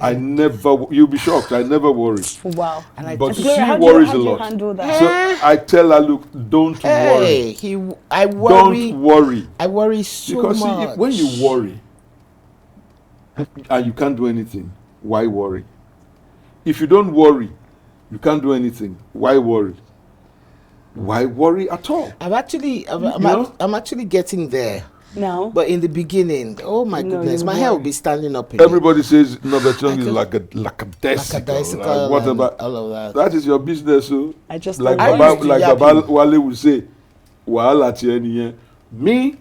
I never. You'll be shocked. I never worry. Wow. But Auntie she Gloria, how worries do a you lot. handle that? So I tell her, look, don't worry. Hey, I worry. Don't worry. I worry so Because see, much. when you worry and you can't do anything, why worry? If you don't worry, you can't do anything. Why worry? Why worry at all? I'm actually know? I'm actually getting there. No. But in the beginning, oh my No, goodness, you my hair will worry. be standing up again. Everybody says Norbert Young is just- lackadaisical. and Whatever. all of that. That is your business. So. I just Like don't I used to Baba yap Wale would say, "Wahala ti ẹni yẹn." Me,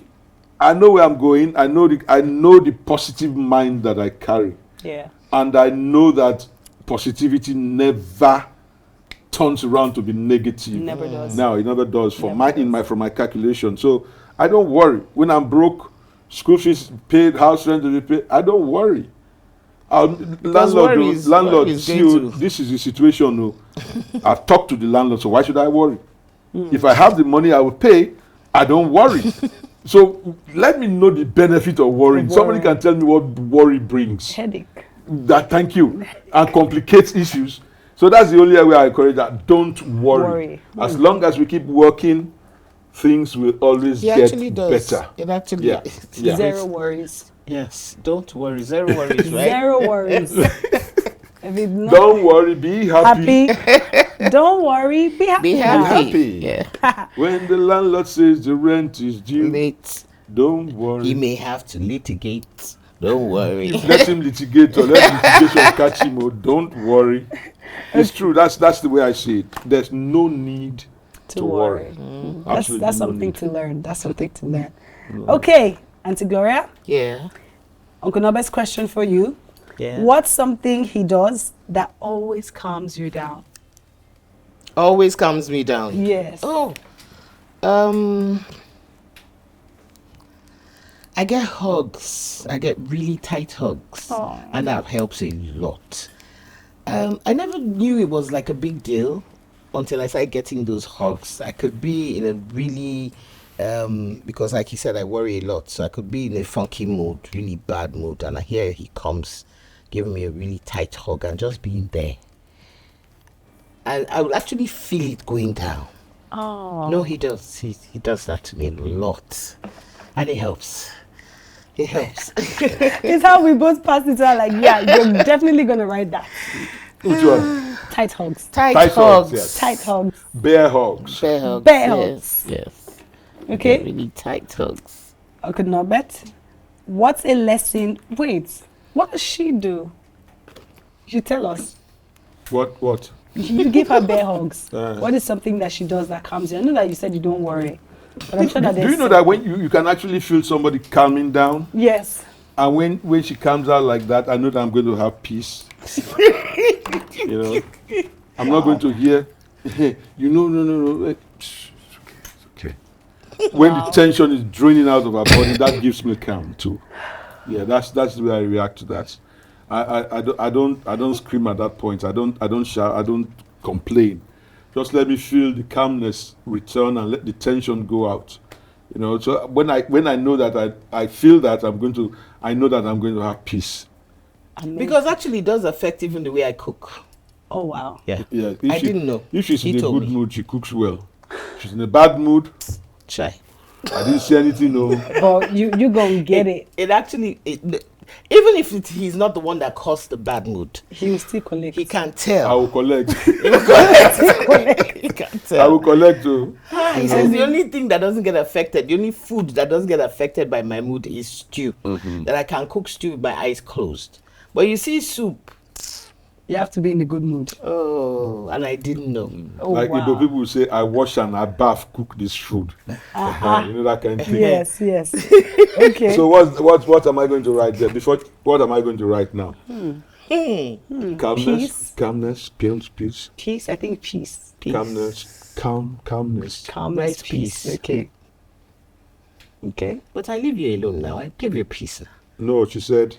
I know where I'm going. I know the positive mind that I carry, Yeah. and I know that positivity never turns around to be negative. Never does. No, it never does. From my calculation, so I don't worry. When I'm broke, school fees paid, house rent to be paid, I don't worry. worry is Landlord, going see you, to- this is the situation. No, I've talked to the landlord, so why should I worry? If I have the money, I will pay. I don't worry. So let me know the benefit of worrying. Somebody can tell me what worry brings. Headache. Thank you. And complicates issues. So that's the only way I encourage that. Don't worry. As long as we keep working, things will always It get actually does. better. It actually Yeah. Yeah. Zero worries. Yes, don't worry. Zero worries, right? Zero worries. If it's not Don't worry, be happy. happy, don't worry, be happy. Be Be happy. happy. Yeah. When the landlord says the rent is due, Late. don't worry. He may have to litigate. Don't worry. Let him litigate or let litigation catch him. Oh, don't worry. It's true. That's the way I see it. There's no need to worry. That's Absolutely no something need. to learn. That's something to learn. Okay, Auntie Gloria, Yeah. Uncle Norbert's question for you. Yeah. What's something he does that always calms you down? Always calms me down. Yes. Oh. I get hugs. I get really tight hugs. Aw. And that helps a lot. I never knew it was like a big deal until I started getting those hugs. I could be in a really, because like he said, I worry a lot. So I could be in a funky mood, really bad mood. And here he comes, giving me a really tight hug and just being there. And I will actually feel it going down. Oh. No, he does. He does that to me a lot. And it helps. It helps. It's how we both passed it out. Like, yeah, you're definitely gonna write that. Which one? Tight hugs. Tight Tight hugs, hugs. yes. Tight hugs. Bear hugs. Bear hugs. Bear Yes. Yes. Okay. Really tight hugs. Okay, Norbert. What's a lesson? Wait, what does she do? You should tell us. What? You give her bear hugs. Uh. What is something that she does that calms you? I know that you said you don't worry, but I'm sure that Do there's you know that when you can actually feel somebody calming down? Yes. And when she comes out like that, I know that I'm going to have peace. You know, I'm not going to hear, no. It's okay. When the tension is draining out of our body, that gives me calm too. Yeah, that's the way I react to that. I don't scream at that point. I don't shout. I don't complain. Just let me feel the calmness return and let the tension go out. You know, so when I know that I feel that I know that I'm going to have peace. Amazing. Because actually it does affect even the way I cook. Oh wow. Yeah. Yeah, I didn't know. If she's He in a told good me. mood, she cooks well. She's in a bad mood, Try. I didn't see anything. No. But you gonna get it. It actually, even if he's not the one that caused the bad mood, He will still collect. he can I tell. will collect. He can I tell. will collect too. He says the only thing that doesn't get affected, the only food that doesn't get affected by my mood is stew. That I can cook stew with my eyes closed. But you see soup, You have to be in a good mood. oh, and I didn't know. Oh Like wow. Igbo people will say, I wash and I bath, cook this food. You know that kind of thing. Yes. Okay. So what am I going to write there? What am I going to write now? Calmness, Peace. calmness, peace, Peace. I think peace. calmness, calmness. Calmness. Peace. Okay. Okay. But I leave you alone now. I give you peace now. No, she said,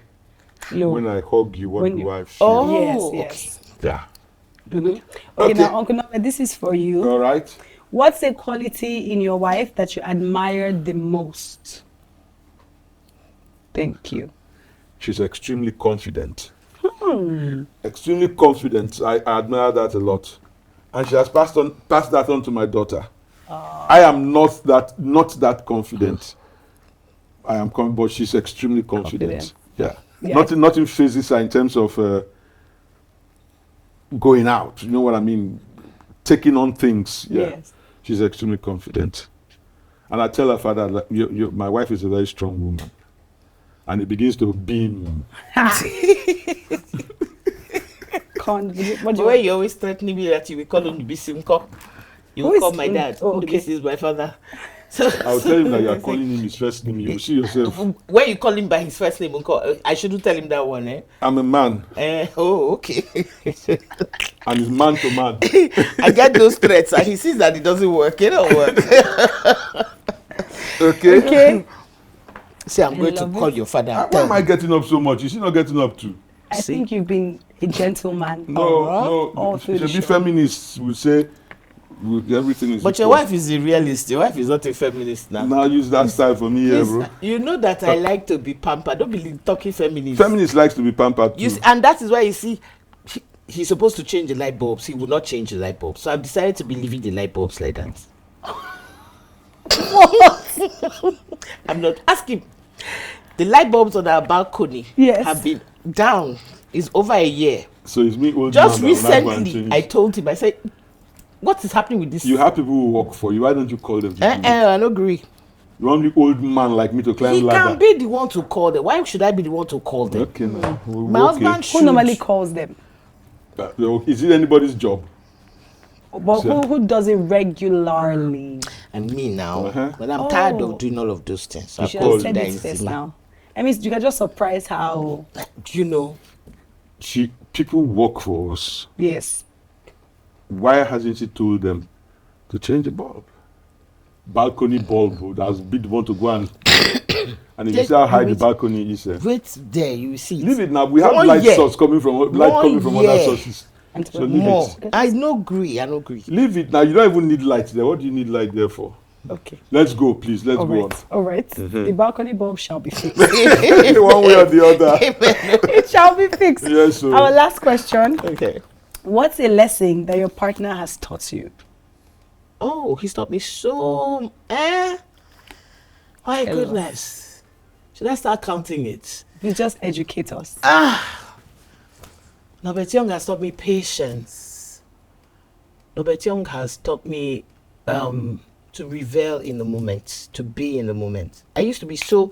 No. when I hug you, what When do you- I feel? Oh, Yes. Yeah. Okay, Okay. now Uncle Norbert, this is for you. All right. What's a quality in your wife that you admire the most? Thank you. She's extremely confident. Extremely confident. I admire that a lot. And she has passed that on to my daughter. I am not that confident. I am but she's extremely confident. Yeah. Yeah. Nothing phases her in terms of going out. You know what I mean? Taking on things. Yeah. Yes. She's extremely confident. And I tell her father, like, my wife is a very strong woman. And it begins to beam. What do The you way you always threatening me that you will call him Bisimko. You Who will is- call my dad. oh, okay. This is my father. So I'll tell him that you are calling him his first name. You will see yourself. when you call him by his first name, Uncle, I shouldn't tell him that one, eh? I'm a man. Oh, okay. And it's man to man. I get those threats and he sees that it doesn't work. It don't work. Okay? Okay. Say, I'm going to love call your father. and Why tell am I him. getting up so much? Is he not getting up too? I think you've been a gentleman. No. All through the Should be show. feminists will say everything is But your equal. wife is a realist. Your wife is not a feminist now. Now use that style for me here, bro. You know that I like to be pampered. Don't be talking feminist. Feminist likes to be pampered too. You see, and that is why you see he's supposed to change the light bulbs. He will not change the light bulbs. So I've decided to be leaving the light bulbs like that. I'm not asking. The light bulbs on our balcony Yes. have been down. It's over a year. So it's me old Just man that will not go and recently, change. I told him, I said, what is happening with this? You have people who work for you. Why don't you call them? To do it? I don't agree. You want the old man like me to climb He ladder? can be the one to call them. Why should I be the one to call them? Okay, now. My husband Who should. normally calls them? Is it anybody's job? But So- who does it regularly? And me now, Uh-huh. when I'm tired Oh. of doing all of those things, You I should call have you said that it is first Zima. now. I mean, you can just surprise how. Do you know, people work for us. Yes. Why hasn't he told them to change the bulb? Balcony bulb, that's big one to go and if you see how high the balcony is. Wait there, you see. Leave it now. We have light source coming from other sources. So leave it. I no agree. Leave it now. You don't even need light there. What do you need light there for? Okay. Let's go, please. Let's go on. All right. The balcony bulb shall be fixed. One way or the other. It shall be fixed. Yes, sir. Our last question. Okay. What's a lesson that your partner has taught you? Oh, he's taught me so. My goodness. Should I start counting it? You just educate us. Norbert Young has taught me patience. Norbert Young has taught me to revel in the moment, to be in the moment. I used to be so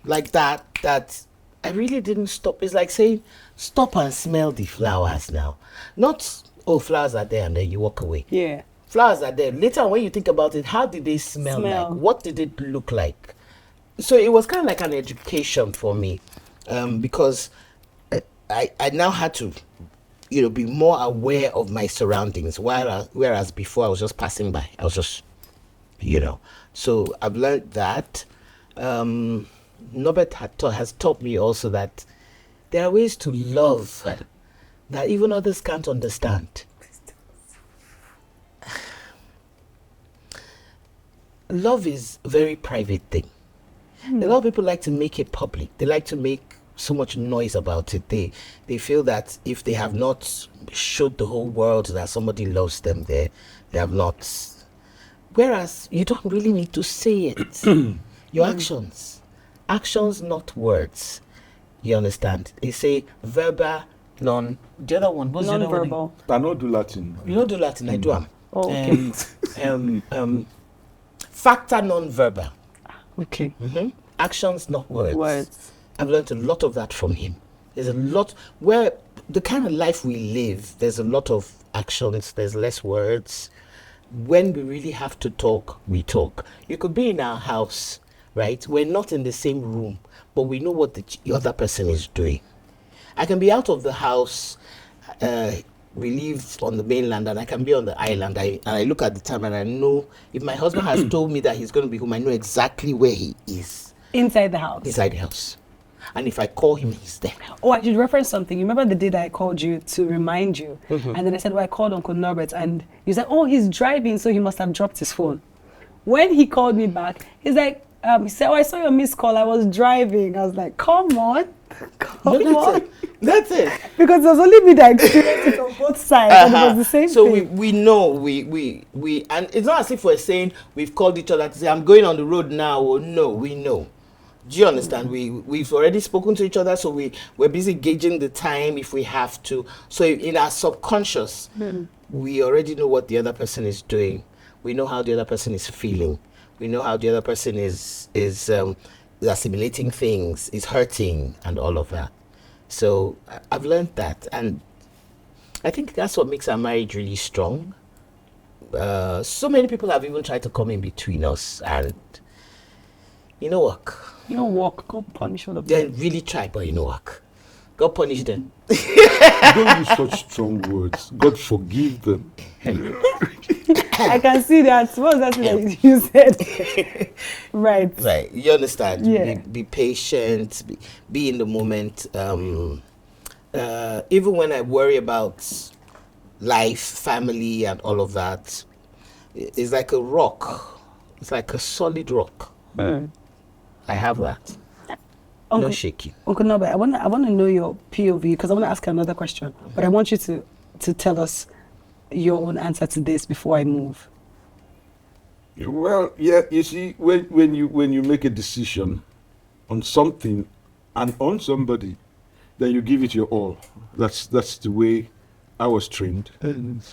like that I really didn't stop. It's like saying, stop and smell the flowers now. Not, oh, flowers are there and then you walk away. Yeah. Flowers are there. Later when you think about it, how did they smell like? What did it look like? So it was kind of like an education for me, because I now had to, be more aware of my surroundings. Whereas before I was just passing by. I was just, So I've learned that. Norbert has taught me also that there are ways to love that even others can't understand. Love is a very private thing. A lot of people like to make it public. They like to make so much noise about it. They feel that if they have not showed the whole world that somebody loves them, they have not. Whereas you don't really need to say it. Your actions, not words. You understand? They say verbal, the other one, what's non-verbal. I don't do Latin. You don't do Latin, I do am. Oh, okay. Factor non-verbal. Okay. Mm-hmm. Actions, not words. Words. I've learned a lot of that from him. There's a lot where the kind of life we live, there's a lot of actions, there's less words. When we really have to talk, we talk. You could be in our house, right? We're not in the same room, but we know what the other person is doing. I can be out of the house, we live on the mainland, and I can be on the island. I look at the time and I know if my husband has told me that he's going to be home, I know exactly where he is. Inside the house. Inside the house. And if I call him, he's there. Oh, I should reference something. You remember the day that I called you to remind you? Mm-hmm. And then I said, I called Uncle Norbert. And you said, oh, he's driving, so he must have dropped his phone. When he called me back, he's like, he said, oh, I saw your missed call. I was driving. I was like, come on. That's it. Because it was only me that experienced it on both sides. And it was the same so thing. we know, and it's not as if we're saying we've called each other to say, I'm going on the road now. Or no, we know. Do you understand? We've already spoken to each other, so we're busy gauging the time if we have to. So in our subconscious, we already know what the other person is doing. We know how the other person is feeling. We know how the other person is assimilating things, is hurting, and all of that. So I've learned that, and I think that's what makes our marriage really strong. So many people have even tried to come in between us, and work. God punish all of They them. really try, but work. God punish them. Don't use such strong words. God forgive them. I can see that. What was that thing that you said? Right. Right. You understand? Yeah. Be patient. Be in the moment. Even when I worry about life, family, and all of that, it's like a rock. It's like a solid rock. I have that. No shaking. Uncle Norbert, I want to know your POV because I want to ask another question. But I want you to tell us your own answer to this before I move. Well, yeah, you see, when you make a decision on something and on somebody, then you give it your all. That's the way I was trained, and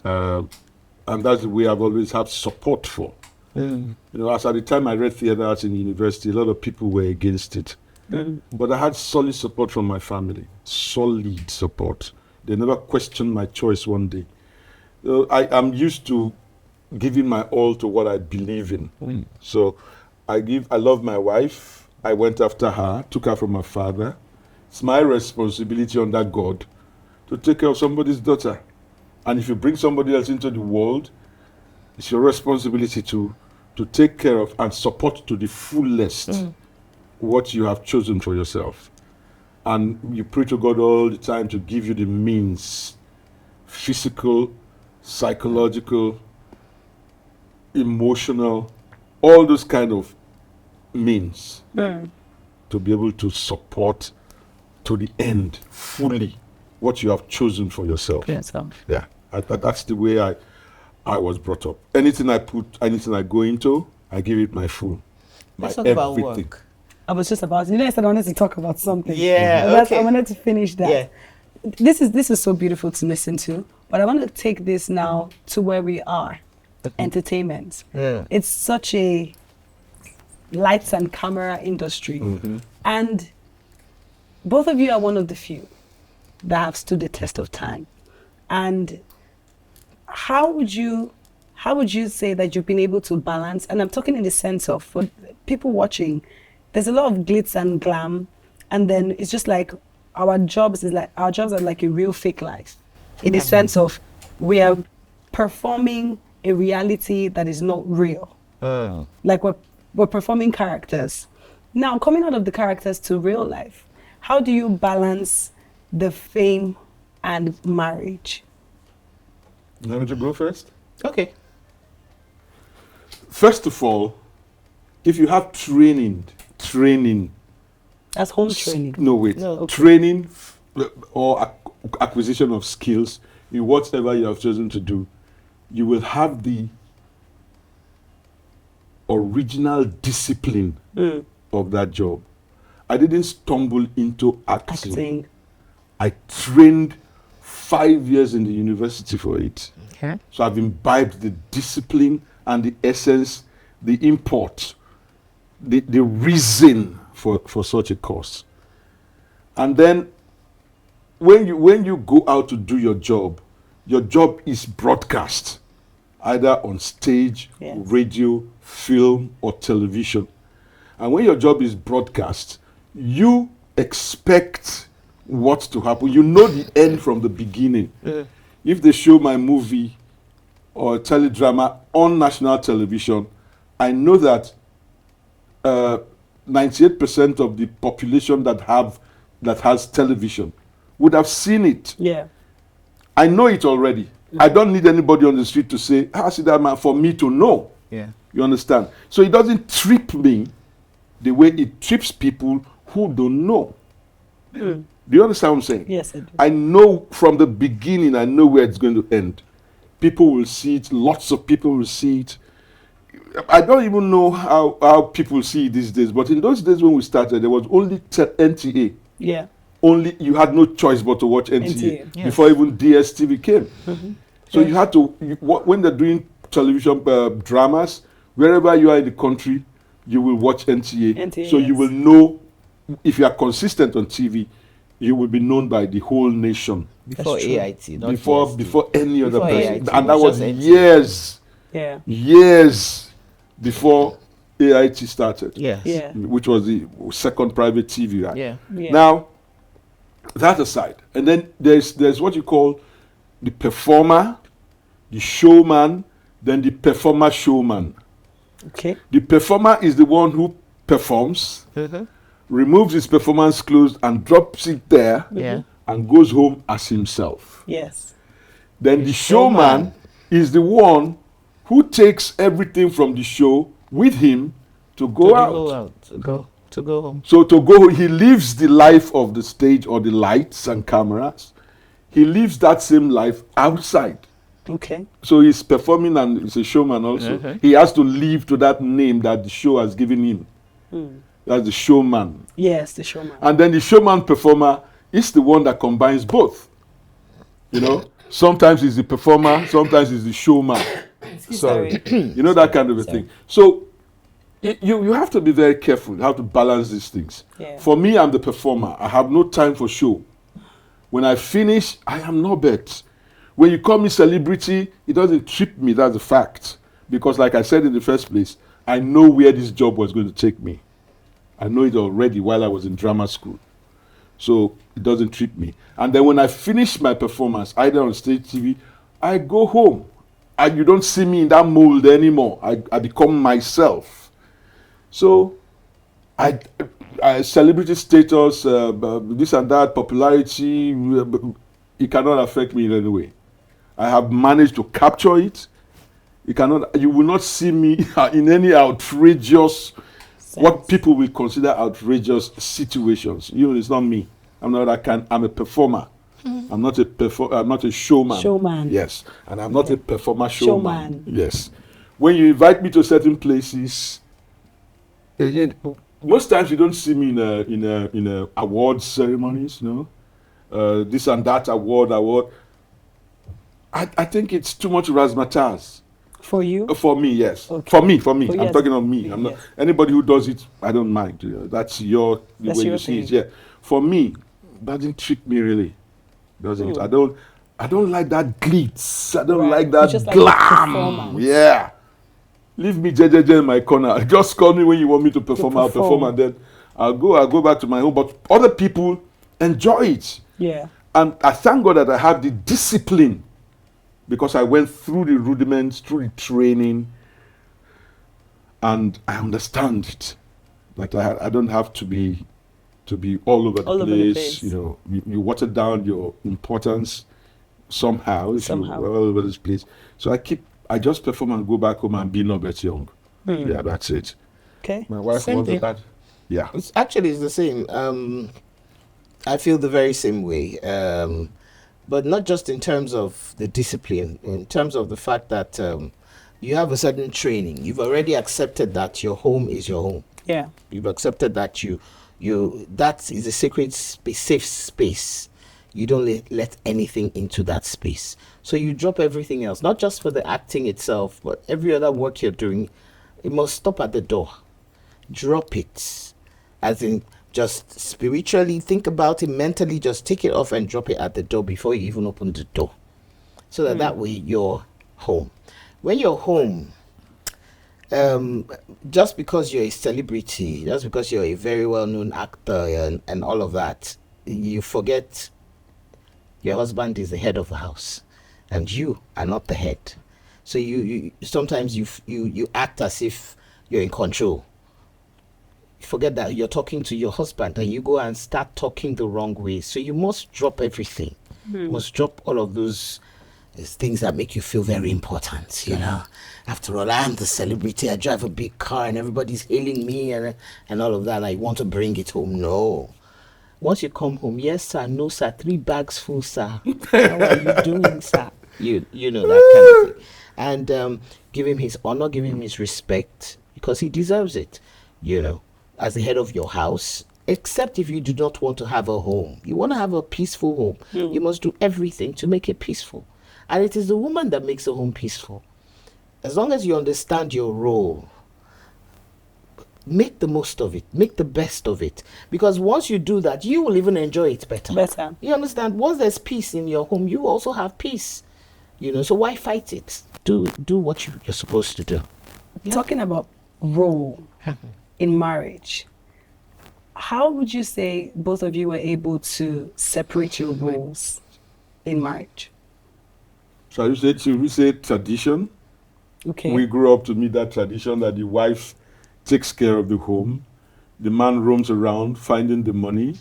that's the way I've always had support for. As at the time I read theatre arts in university, a lot of people were against it. But I had solid support from my family. Solid support. They never questioned my choice one day. I'm used to giving my all to what I believe in. So I love my wife. I went after her, took her from her father. It's my responsibility under God to take care of somebody's daughter. And if you bring somebody else into the world, it's your responsibility to take care of and support to the fullest what you have chosen for yourself. And you pray to God all the time to give you the means, physical, psychological, emotional, all those kind of means to be able to support to the end fully what you have chosen for yourself. Yeah, that's the way I was brought up. Anything I go into, I give it my full, my Let's talk everything. about work. I was just about, I said I wanted to talk about something. Yeah, I wanted to finish that. Yeah. This is so beautiful to listen to, but I want to take this now to where we are, entertainment. Yeah. It's such a lights and camera industry, and both of you are one of the few that have stood the test of time. And how would you say that you've been able to balance? And I'm talking in the sense of, for people watching, there's a lot of glitz and glam, and then it's just like our jobs are like a real fake life, in the sense of we are performing a reality that is not real. Like we're performing characters. Now, coming out of the characters to real life, how do you balance the fame and marriage? You want me to go first? Okay. First of all, if you have training, That's home training. no wait, No, okay. training or acquisition of skills in whatever you have chosen to do, you will have the original discipline of that job. I didn't stumble into acting. I trained 5 years in the university for it. Okay. So I've imbibed the discipline and the essence, the import, the reason for such a course. And then when you go out to do your job is broadcast, either on stage, Yes. radio, film, or television. And when your job is broadcast, you expect what to happen. You know the end from the beginning. If they show my movie or teledrama on national television, I know that 98% of the population that has television would have seen it. Yeah. I know it already. I don't need anybody on the street to say, see that man, for me to know. Yeah. You understand? So it doesn't trip me the way it trips people who don't know. Do you understand what I'm saying? Yes, I do. I know from the beginning, I know where it's going to end. People will see it. Lots of people will see it. I don't even know how people see it these days. But in those days when we started, there was only NTA. Yeah. Only you had no choice but to watch NTA, Yes. before even DSTV came. So you had to, when they're doing television dramas, wherever you are in the country, you will watch NTA. So you yes. will know, if you are consistent on TV, you will be known by the whole nation. Before AIT, not Before DSTV. before any other Before person. AIT, And it that was was just NTA. years before AIT started. Yes. Yeah. Which was the second private TV, right? Yeah. Yeah. Now, that aside, and then there's what you call the performer, the showman, then the performer showman. Okay. The performer is the one who performs, removes his performance clothes and drops it there, Yeah. and goes home as himself. Yes. Then the showman is the one who takes everything from the show with him to go out. To go home. So to go, he lives the life of the stage or the lights and cameras. He lives that same life outside. Okay. So he's performing and he's a showman also. He has to live to that name that the show has given him. That's the showman. Yes, the showman. And then the showman performer is the one that combines both. You know, sometimes he's the performer, sometimes he's the showman. Sorry. You know, that kind of a thing. So you have to be very careful how to balance these things. Yeah. For me, I'm the performer. I have no time for show. When I finish, I am Norbert. When you call me celebrity, it doesn't trip me, that's a fact. Because like I said in the first place, I know where this job was going to take me. I know it already while I was in drama school. so it doesn't trip me. And then when I finish my performance, either on stage TV, I go home, and you don't see me in that mold anymore. I become myself. So I celebrity status, this and that, popularity, it cannot affect me in any way. I have managed to capture it. You will not see me in any outrageous, what people will consider outrageous situations. It's not me. I'm a performer. I'm not a showman. Showman. Yes. And I'm not a performer showman. Yes. When you invite me to certain places, most times you don't see me in a awards ceremonies, this and that award. I think it's too much razzmatazz. For you? For me, yes. Okay. For me. Oh, I'm talking on me. I'm not anybody who does it. I don't mind. That's the way you see it. Yeah. For me, doesn't trick me really. Doesn't. I don't like that glitz. I don't like that glam. Yeah. Leave me JJJ in my corner. Just call me when you want me to perform. I'll perform, and then I'll go back to my home. But other people enjoy it. Yeah. And I thank God that I have the discipline, because I went through the rudiments, through the training, and I understand it. That I don't have to be all over the place. You water down your importance somehow. If you're all over this place. So I just perform and go back home and be Norbert Young. Yeah, that's it. Okay. My wife Same thing. that. Yeah. It's the same. I feel the very same way. But not just in terms of the discipline, in terms of the fact that you have a certain training. You've already accepted that your home is your home. Yeah. You've accepted that that is a sacred space, safe space. You don't let anything into that space. So you drop everything else, not just for the acting itself, but every other work you're doing, it must stop at the door. Drop it. As in, just spiritually think about it, mentally just take it off and drop it at the door before you even open the door. So that way you're home. When you're home, just because you're a celebrity, just because you're a very well-known actor and all of that, you forget your husband is the head of the house and you are not the head. So you sometimes you act as if you're in control. Forget that you're talking to your husband and you go and start talking the wrong way. So you must drop everything. You must drop all of those things that make you feel very important, After all, I'm the celebrity. I drive a big car and everybody's hailing me and all of that. And I want to bring it home. No. Once you come home, yes, sir, no, sir, 3 bags full, sir. How are you doing, sir? You know, that kind of thing. And give him his honor, give him his respect, because he deserves it, as the head of your house. Except if you do not want to have a home. You want to have a peaceful home. You must do everything to make it peaceful. And it is the woman that makes a home peaceful. As long as you understand your role, make the most of it. Make the best of it. Because once you do that, you will even enjoy it better. You understand? Once there's peace in your home, you also have peace. So why fight it? Do what you're supposed to do. Talking about role in marriage, how would you say both of you were able to separate your roles in marriage? So should we say tradition? Okay. We grew up to meet that tradition that the wife takes care of the home. The man roams around finding the money,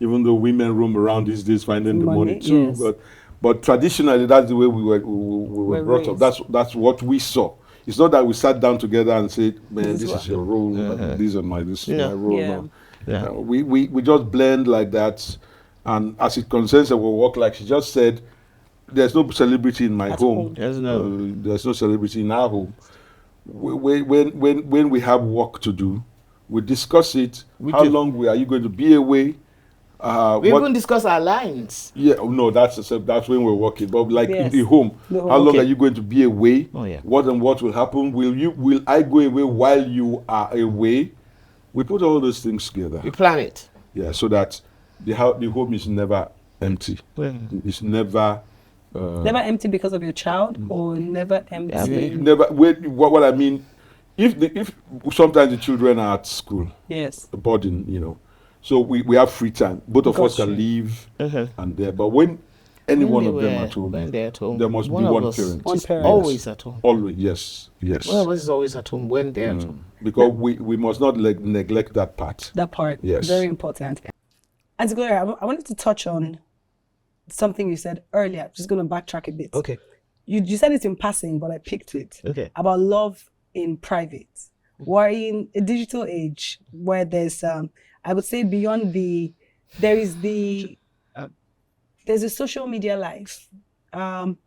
even though women roam around these days finding the money too. Yes. But traditionally, that's the way we were brought up. That's what we saw. It's not that we sat down together and said, "Man, this is your role. This is my role." Yeah. No. Yeah. We just blend like that, and as it concerns our work, like she just said, there's no celebrity in my home. There's no celebrity in our home. When we have work to do, we discuss it. How long are you going to be away? We even discuss our lines. Yeah, no, that's when we're working. But like in the home, how long are you going to be away? Oh, yeah. What will happen? Will I go away while you are away? We put all those things together. We plan it. Yeah, so that the home is never empty. It's never never empty because of your child, or never empty. What I mean, if sometimes the children are at school, yes, boarding, So we have free time. Both of us Gotcha. can leave and there. But when any one of them at home, when they're at home, there must be of one us parent. One is parent. always at home. Always, yes. One of us is always at home when they're at home. Because we must not neglect that part. That part. Yes. Very important. Auntie Gloria, I wanted to touch on something you said earlier. I'm just going to backtrack a bit. Okay. You said it in passing, but I picked it. Okay. About love in private. We're in a digital age where there's, I would say beyond there's a social media life. Not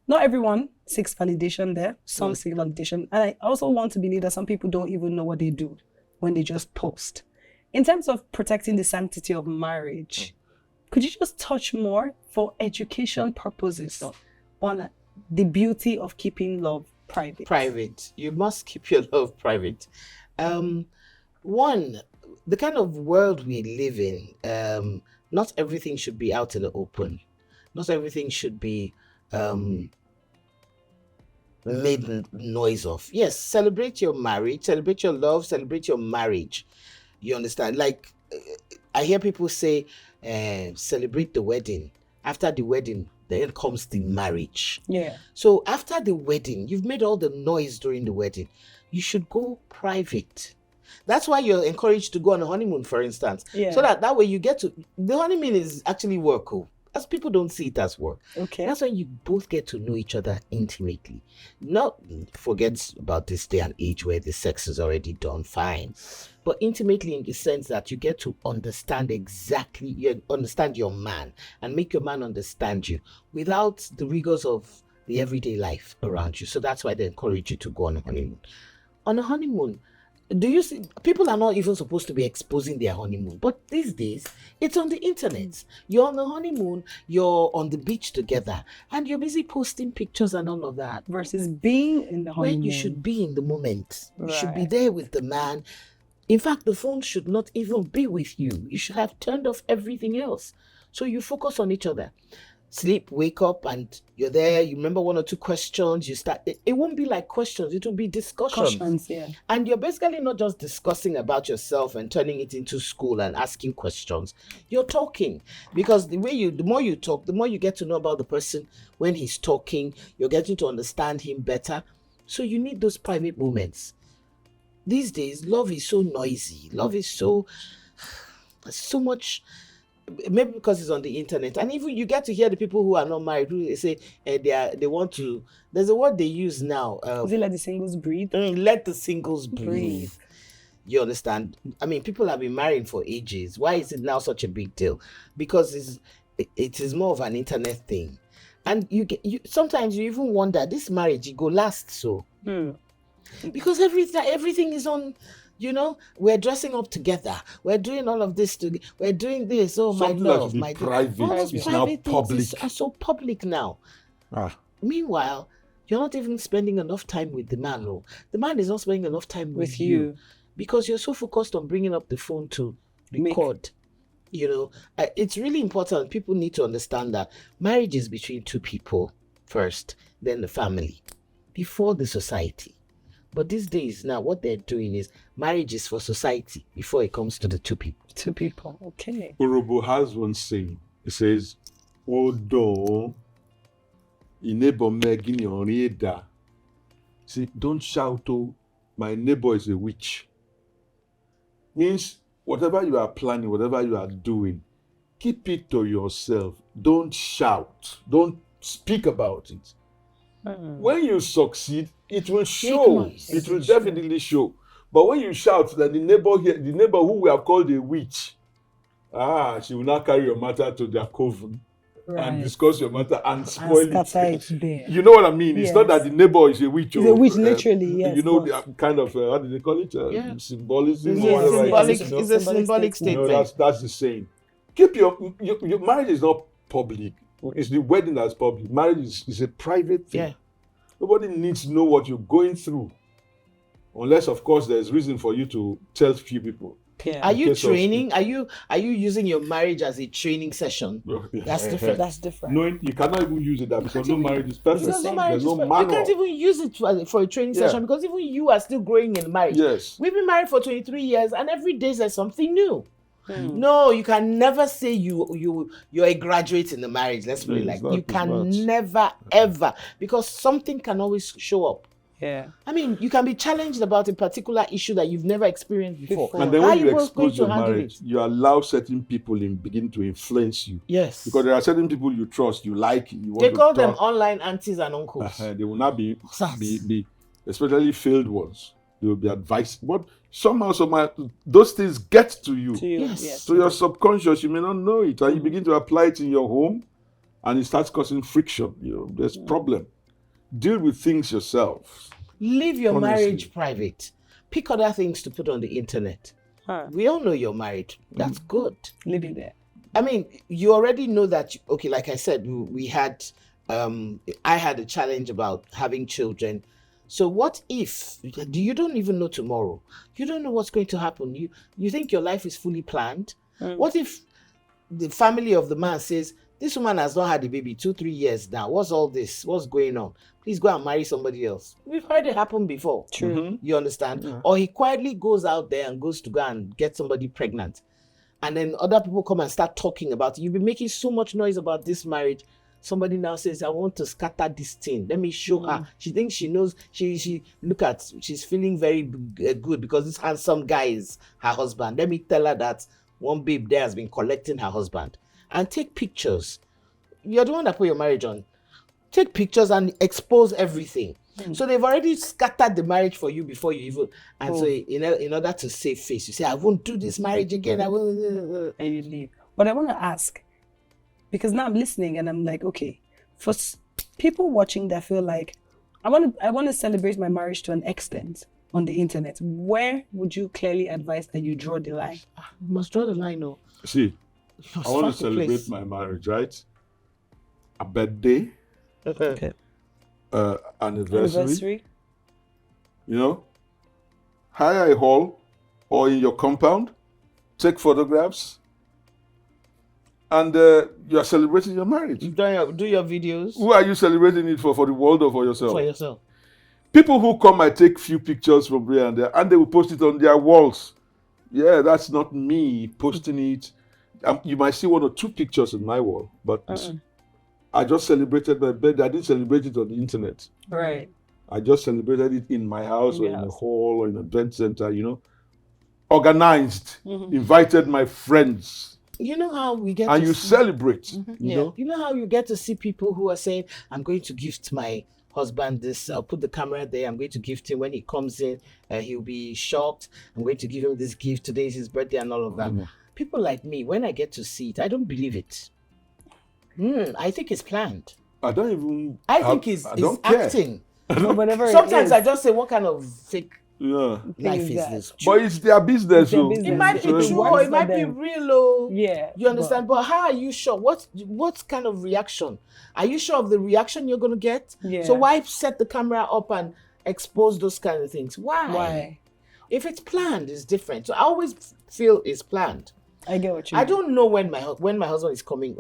everyone seeks validation there. Some seek validation. And I also want to believe that some people don't even know what they do when they just post. In terms of protecting the sanctity of marriage, could you just touch more for education purposes on the beauty of keeping love private? Private. You must keep your love private. One, the kind of world we live in, not everything should be out in the open. Not everything should be made noise of. Yes, celebrate your marriage, celebrate your love, celebrate your marriage. You understand? Like, I hear people say, celebrate the wedding. After the wedding, then comes the marriage. Yeah. So after the wedding, you've made all the noise during the wedding. You should go private. That's why you're encouraged to go on a honeymoon, for instance. Yeah. So that way you get to, the honeymoon is actually work. As people don't see it as work. Okay. That's when you both get to know each other intimately. Not forget about this day and age where the sex is already done, fine. But intimately in the sense that you get to understand you understand your man and make your man understand you without the rigors of the everyday life around you. So that's why they encourage you to go on a honeymoon. On a honeymoon, do you see, people are not even supposed to be exposing their honeymoon, but these days it's on the internet. You're on the honeymoon, you're on the beach together, and you're busy posting pictures and all of that. Versus being in the honeymoon. When you should be in the moment. You should be Right. there with the man. In fact, the phone should not even be with you. You should have turned off everything else. So you focus on each other. Sleep, wake up, and you're there. You remember one or two questions. You start. It won't be like questions. It will be discussions. Discussions, yeah. And you're basically not just discussing about yourself and turning it into school and asking questions. You're talking, because the more you talk, the more you get to know about the person. When he's talking, you're getting to understand him better. So you need those private moments. These days, love is so noisy. Love is so much. Maybe because it's on the internet, and even you get to hear the people who are not married who they say they want to. There's a word they use now. Is it let the singles breathe? Let the singles breathe. Breathe. You understand? I mean, people have been married for ages. Why is it now such a big deal? Because it is more of an internet thing, and you sometimes you even wonder, this marriage it go last so because everything is on. You know, we're dressing up together. We're doing all of this together. We're doing this. Oh, Something my that love, should be my private all those is now private things public. are so public now. Meanwhile, you're not even spending enough time with the man. No, the man is not spending enough time with you because you're so focused on bringing up the phone to record. You know, it's really important. People need to understand that marriage is between two people first, then the family, before the society. But these days now, what they're doing is marriage is for society before it comes to the two people. Two people, okay. Urobo has one saying. It says, "Odo inebo megini onida." See, don't shout, "Oh, my neighbor is a witch." Means whatever you are planning, whatever you are doing, keep it to yourself. Don't shout. Don't speak about it. When you succeed, it will show. It will definitely show. But when you shout that the neighbor who we have called a witch, she will now carry your matter to their coven and discuss your matter and spoil it. You know what I mean? It's not that the neighbor is a witch. It's a witch, literally, yes. You know, the kind of, how do they call it? Symbolism. It's a symbolic statement. No, that's the saying. Keep your marriage is not public. It's the wedding that's public. Marriage is a private thing. Yeah. Nobody needs to know what you're going through. Unless, of course, there's reason for you to tell few people. Yeah. Are you training? Are you using your marriage as a training session? That's different. That's different. Knowing you cannot even use it because no marriage is perfect. Because no marriage There's no you manual. can't even use it for a training session because even you are still growing in marriage. Yes. We've been married for 23 years and every day there's something new. No, you can never say you're a graduate in the marriage. Let's put it like you can never ever, because something can always show up. Yeah. I mean, you can be challenged about a particular issue that you've never experienced before. And then when you expose your handle marriage, you allow certain people begin to influence you. Yes. Because there are certain people you trust, you like, you want They to call talk. them online aunties and uncles. They will not be, especially failed ones. They will be advised. But somehow, those things get to you. Yes. So your subconscious, you may not know it, and you begin to apply it in your home, and it starts causing friction. There's problem. Deal with things yourself. Leave your marriage private. Pick other things to put on the internet. We all know you're married. That's good. Leave it there. I mean, you already know that. Okay, like I said, we had. I had a challenge about having children. So what if you don't even know tomorrow? You don't know what's going to happen. You think your life is fully planned? What if the family of the man says, this woman has not had a baby 2-3 years now. What's all this? What's going on? Please go and marry somebody else. We've heard it happen before. True. You understand? Or he quietly goes out there and goes to go and get somebody pregnant. And then other people come and start talking about it. You've been making so much noise about this marriage. Somebody now says, I want to scatter this thing. Let me show her. She thinks she knows. She's feeling very good because this handsome guy is her husband. Let me tell her that one babe there has been collecting her husband. And take pictures. You're the one that put your marriage on. Take pictures and expose everything. So they've already scattered the marriage for you before you even. And so in order to save face, you say, I won't do this marriage again. I will. And you leave. But I want to ask, because now I'm listening and I'm like, okay, for people watching that feel like, I want to celebrate my marriage to an extent on the internet. Where would you clearly advise that you draw the line? You must draw the line, no. See, I want to celebrate my marriage, right? A birthday, Okay. anniversary. Hire a hall or in your compound, take photographs, and you are celebrating your marriage. Do your videos. Who are you celebrating it for the world or for yourself? For yourself. People who come might take few pictures from here and there, and they will post it on their walls. Yeah, that's not me posting it. You might see 1 or 2 pictures on my wall, but I just celebrated my birthday. I didn't celebrate it on the internet. Right. I just celebrated it in my house or in a hall or in a event center, Organized, invited my friends. You know how we get and to you see, celebrate, you know? You know how you get to see people who are saying, I'm going to gift my husband this, I'll put the camera there, I'm going to gift him when he comes in, he'll be shocked, I'm going to give him this gift, today is his birthday and all of that. People like me, when I get to see it, I don't believe it. I think it's planned. I don't even... I think it's acting. Sometimes I just say, what kind of fake life is this? But it's their business. It might be true or it might be real. Yeah. You understand? But how are you sure? What kind of reaction? Are you sure of the reaction you're going to get? Yeah. So why set the camera up and expose those kind of things? Why? If it's planned, it's different. So I always feel it's planned. I get what you mean. I don't know when my husband is coming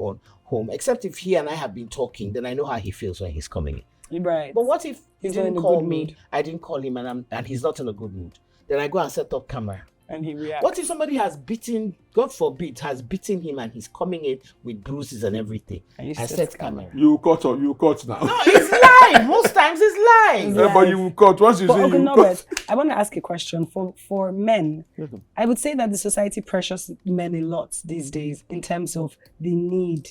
home, except if he and I have been talking, then I know how he feels when he's coming in. Right. But what if he He's not in didn't a call good me, mood. I didn't call him, and he's not in a good mood? Then I go and set up camera. And he reacts. What if somebody has beaten, God forbid, has beaten him and he's coming in with bruises and everything? And you I set set camera. You cut now. No, it's live. Most times it's live. Yeah, but you will cut. Once you But say okay, you Norbert, cut. I want to ask a question for men. I would say that the society pressures men a lot these days in terms of the need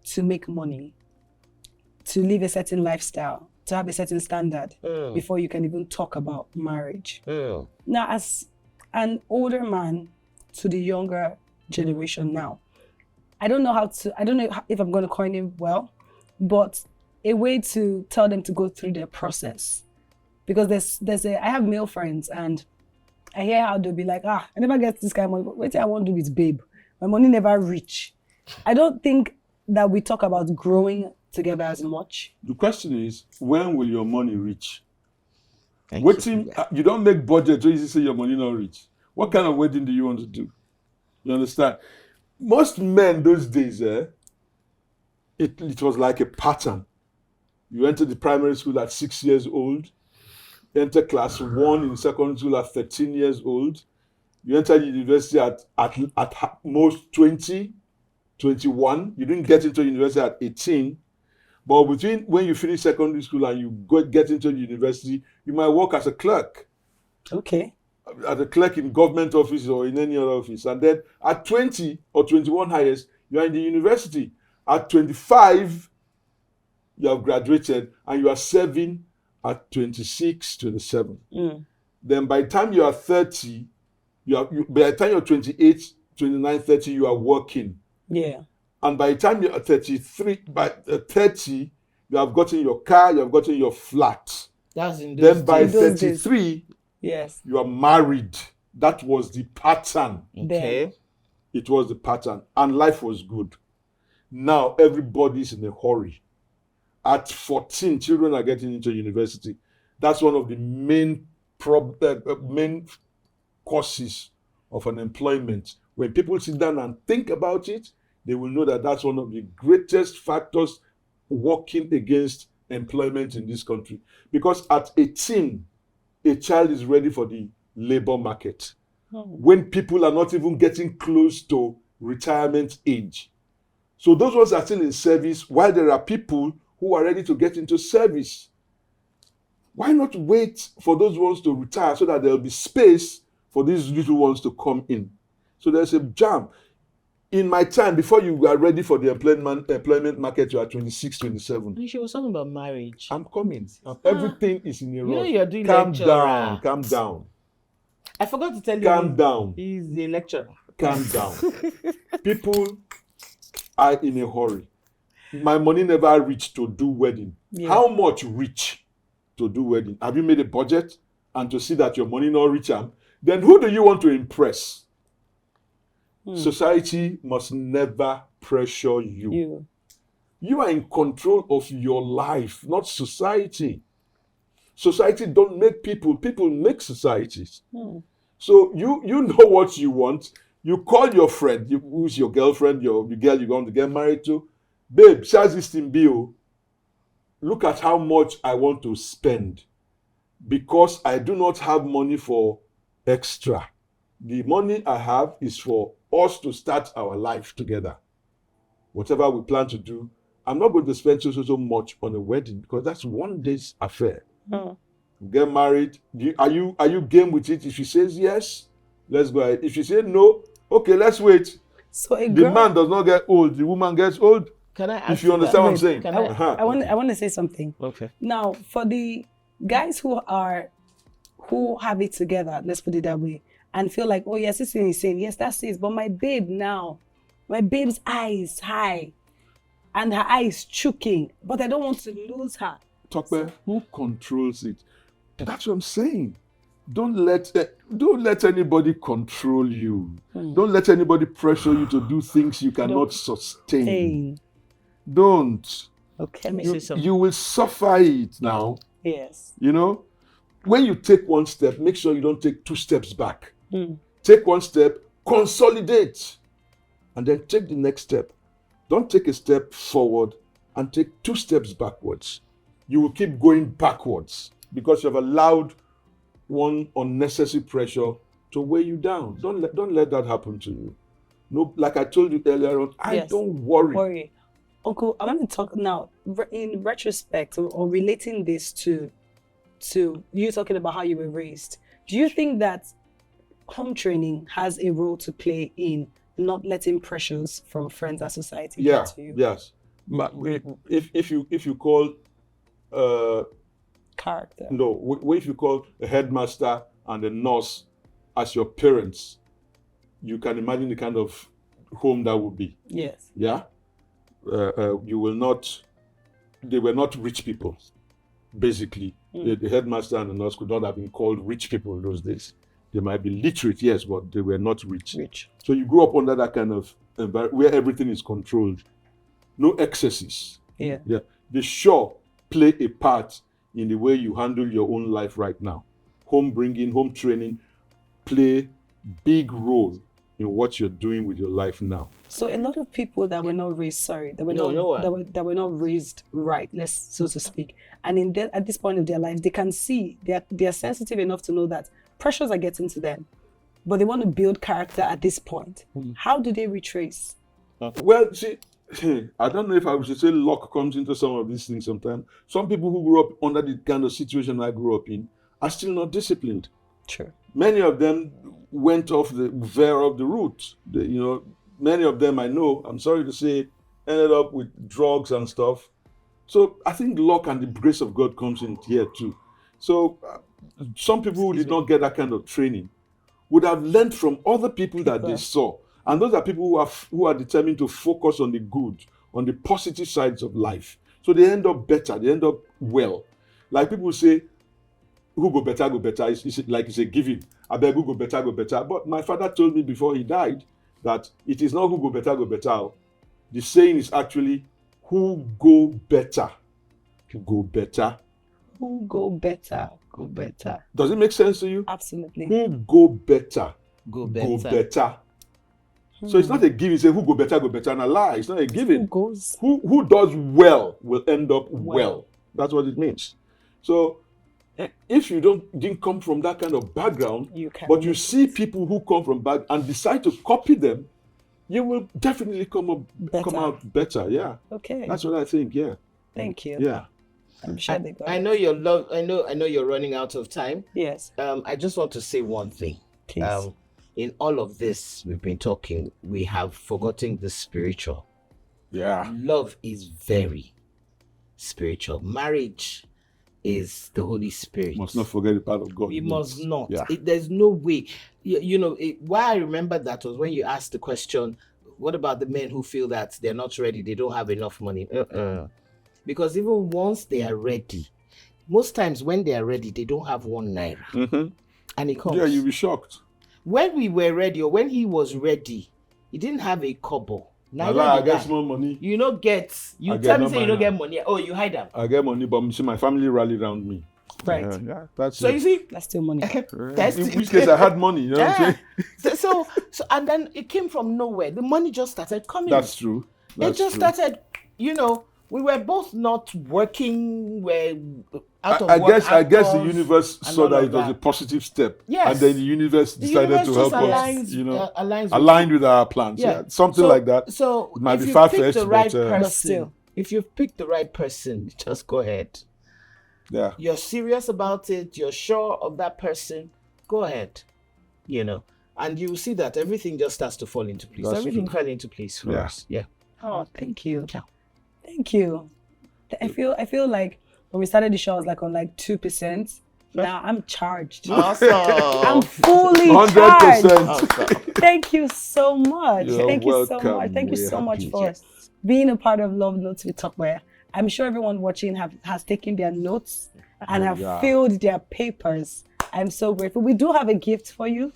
to make money, to live a certain lifestyle, to have a certain standard before you can even talk about marriage. Now, as an older man to the younger generation now, I don't know if I'm going to coin it well, but a way to tell them to go through their process. Because I have male friends and I hear how they'll be like, I never get this kind of money. What I want to do is babe. My money never reach. I don't think that we talk about growing together as much. The question is, when will your money reach? You don't make budget so you say your money not reach. What kind of wedding do you want to do? You understand? Most men those days, it was like a pattern. You enter the primary school at 6 years old, enter class 1 in secondary school at 13 years old, You entered university at most 20, 21. You didn't get into university at 18. But between when you finish secondary school and you get into university, you might work as a clerk. Okay. As a clerk in government office or in any other office. And then at 20 or 21 highest, you are in the university. At 25, you have graduated and you are serving at 26, 27. Then by the time you are 30, by the time you're 28, 29, 30, you are working. Yeah. And by the time you're 33, by 30, you have gotten your car, you have gotten your flat. That's in those Then by days. 33, Yes. you are married. That was the pattern. Okay. It was the pattern. And life was good. Now everybody's in a hurry. At 14, children are getting into university. That's one of the main causes of unemployment. When people sit down and think about it, they will know that that's one of the greatest factors working against employment in this country. Because at 18, a child is ready for the labor market. When people are not even getting close to retirement age. So those ones are still in service while there are people who are ready to get into service. Why not wait for those ones to retire so that there will be space for these little ones to come in? So there's a jam. In my time, before you are ready for the employment market, you are 26, 27. She was talking about marriage. I'm coming. Everything is in a rush. You know you're doing Calm lecturer. down. Calm down. I forgot to tell you. Calm down. He's a lecturer. Calm down. People are in a hurry. My money never reached to do wedding. Yeah. How much reach to do wedding? Have you made a budget and to see that your money not reach them? Then who do you want to impress? Society must never pressure you. You are in control of your life, not society. Society don't make people. People make societies. So you know what you want. You call your friend, who's your girlfriend, the girl you're going to get married to. Babe, charge this thing bill. Look at how much I want to spend. Because I do not have money for extra. The money I have is for us to start our life together. Whatever we plan to do, I'm not going to spend so much on a wedding because that's one day's affair. Get married. Are you game with it? If she says yes, let's go ahead. If she says no, okay, let's wait. So the man does not get old, the woman gets old. Can I ask if you understand what I'm saying? I want to say something. Okay. Now, for the guys who have it together, let's put it that way, and feel like, oh yes, this thing is saying, yes, that's it. But my babe's eye is high, and her eye is choking, but I don't want to lose her. Tope, who controls it? That's what I'm saying. Don't let anybody control you. Don't let anybody pressure you to do things you cannot sustain. Don't. Okay. Let me say something. You will suffer it now. Yes. You know, when you take one step, make sure you don't take 2 steps back. Take one step, consolidate, and then take the next step. Don't take a step forward and take 2 steps backwards. You will keep going backwards because you have allowed one unnecessary pressure to weigh you down. Don't let that happen to you. No, like I told you earlier on, I don't worry. Uncle, I want to talk now in retrospect or relating this to you talking about how you were raised. Do you think that home training has a role to play in not letting pressures from friends and society get to you? Yes. If you call character. No, if you call a headmaster and a nurse as your parents, you can imagine the kind of home that would be. Yes. Yeah. They were not rich people. Basically, the headmaster and the nurse could not have been called rich people in those days. They might be literate, yes, but they were not rich. So you grew up under that kind of environment where everything is controlled. No excesses. Yeah. They sure play a part in the way you handle your own life right now. Home training play big role in what you're doing with your life now. So a lot of people that were not raised, that were not raised right, so to speak, and at this point of their life, they can see they're sensitive enough to know that pressures are getting to them. but they want to build character at this point. How do they retrace? Well, see, I don't know if I should say luck comes into some of these things sometimes. Some people who grew up under the kind of situation I grew up in are still not disciplined. True. Many of them went off the veer of the route. Many of them I know, I'm sorry to say, ended up with drugs and stuff. So I think luck and the grace of God comes in here too. So some people who did not get that kind of training would have learned from other people that they saw. And those are people who are determined to focus on the good, on the positive sides of life. So they end up better, they end up well. Like people say, who go better, go better. It's like it's a giving. I beg who go better, go better. But my father told me before he died that it is not who go better, go better. The saying is actually who go better, go better. Who go better, go better. Does it make sense to you? Absolutely. Who go better, Go better. go better. So it's not a giving. Say who go better, go better. And a lie. It's not a giving. Who goes? Who does well will end up well. That's what it means. So if you didn't come from that kind of background, but you see people who come from back and decide to copy them, you will definitely come out better. Yeah. Okay. That's what I think. Yeah. Thank you. Yeah. I'm sure they got I know your love. I know you're running out of time. Yes. I just want to say one thing. Please. In all of this we've been talking, we have forgotten the spiritual. Yeah. Love is very spiritual. Marriage is the Holy Spirit. Must not forget the part of God. We must not. Yeah. There's no way. Why I remember that was when you asked the question, what about the men who feel that they're not ready, they don't have enough money? Because even once they are ready, most times when they are ready, they don't have 1 naira. Mm-hmm. And it comes. Yeah, you'll be shocked. When we were ready, or when he was ready, he didn't have a kobo. I get small money. You don't get. You tell me say you don't get money. Oh, you hide them. I get money, but you see, my family rallied around me. Right. Yeah, that's So it. you see, That's still money. that's In which case I had money, you know what I'm saying? so and then it came from nowhere. The money just started coming. That's true. It just started. We were both not working. We're out of work. I guess the actors universe and saw all that of it was a positive step. Yes. And then the universe decided to help us, aligned with our plans. Yeah. Something like that. So It might if be you far-fetched, pick the right but, person, still. if you pick the right person, just go ahead. Yeah. You're serious about it. You're sure of that person. Go ahead. And you will see that everything just starts to fall into place. That's Everything true. fell into place for us. Yeah. Oh, thank you. Thank you. I feel like when we started the show, I was on 2%. Now I'm charged. Awesome. I'm fully 100%. charged. Thank you so much. You're Thank you so welcome. much. Thank you We're so much happy. for being a part of Love Notes with Tope. I'm sure everyone watching has taken their notes and have filled their papers. I'm so grateful. We do have a gift for you.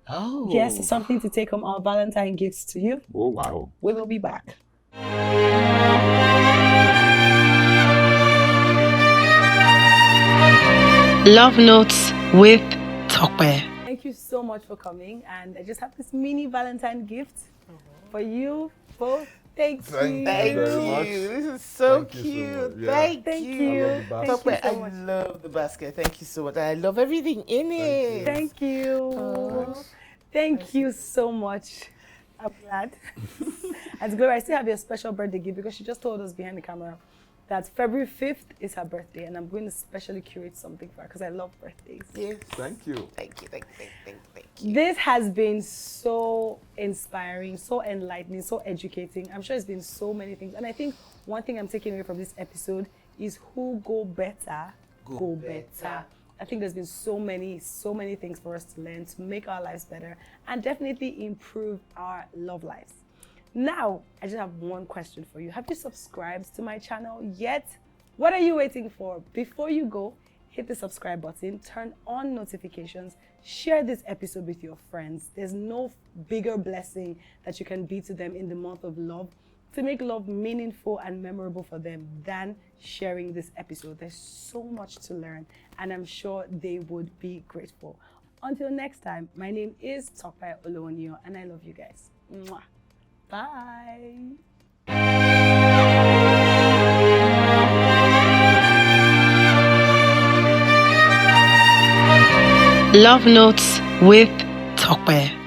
Oh. Yes, something to take home, our Valentine gifts to you. Oh, wow. We will be back. Love Notes with Tope. Thank you so much for coming, and I just have this mini Valentine gift for you both. Thank you. Thank very much. you. This is so Thank you so cute. much. Yeah. Thank you. you. I love the basket. Tope, Thank you so I much. love the basket. Thank you so much. I love everything in it. Thank you. Thank you so much. I'm glad. And Gloria, I still have your special birthday gift because she just told us behind the camera that February 5th is her birthday, and I'm going to specially curate something for her because I love birthdays. Yes. Thank you. Thank you. Thank you. This has been so inspiring, so enlightening, so educating. I'm sure it's been so many things. And I think one thing I'm taking away from this episode is who go better, go better. I think there's been so many things for us to learn to make our lives better and definitely improve our love lives. Now, I just have one question for you. Have you subscribed to my channel yet? What are you waiting for? Before you go, hit the subscribe button, turn on notifications, share this episode with your friends. There's no bigger blessing that you can be to them in the month of love to make love meaningful and memorable for them than sharing this episode. There's so much to learn, and I'm sure they would be grateful. Until next time, my name is Topeolowoniyantv, and I love you guys. Mwah. Bye. Love Notes with Tope. Tope.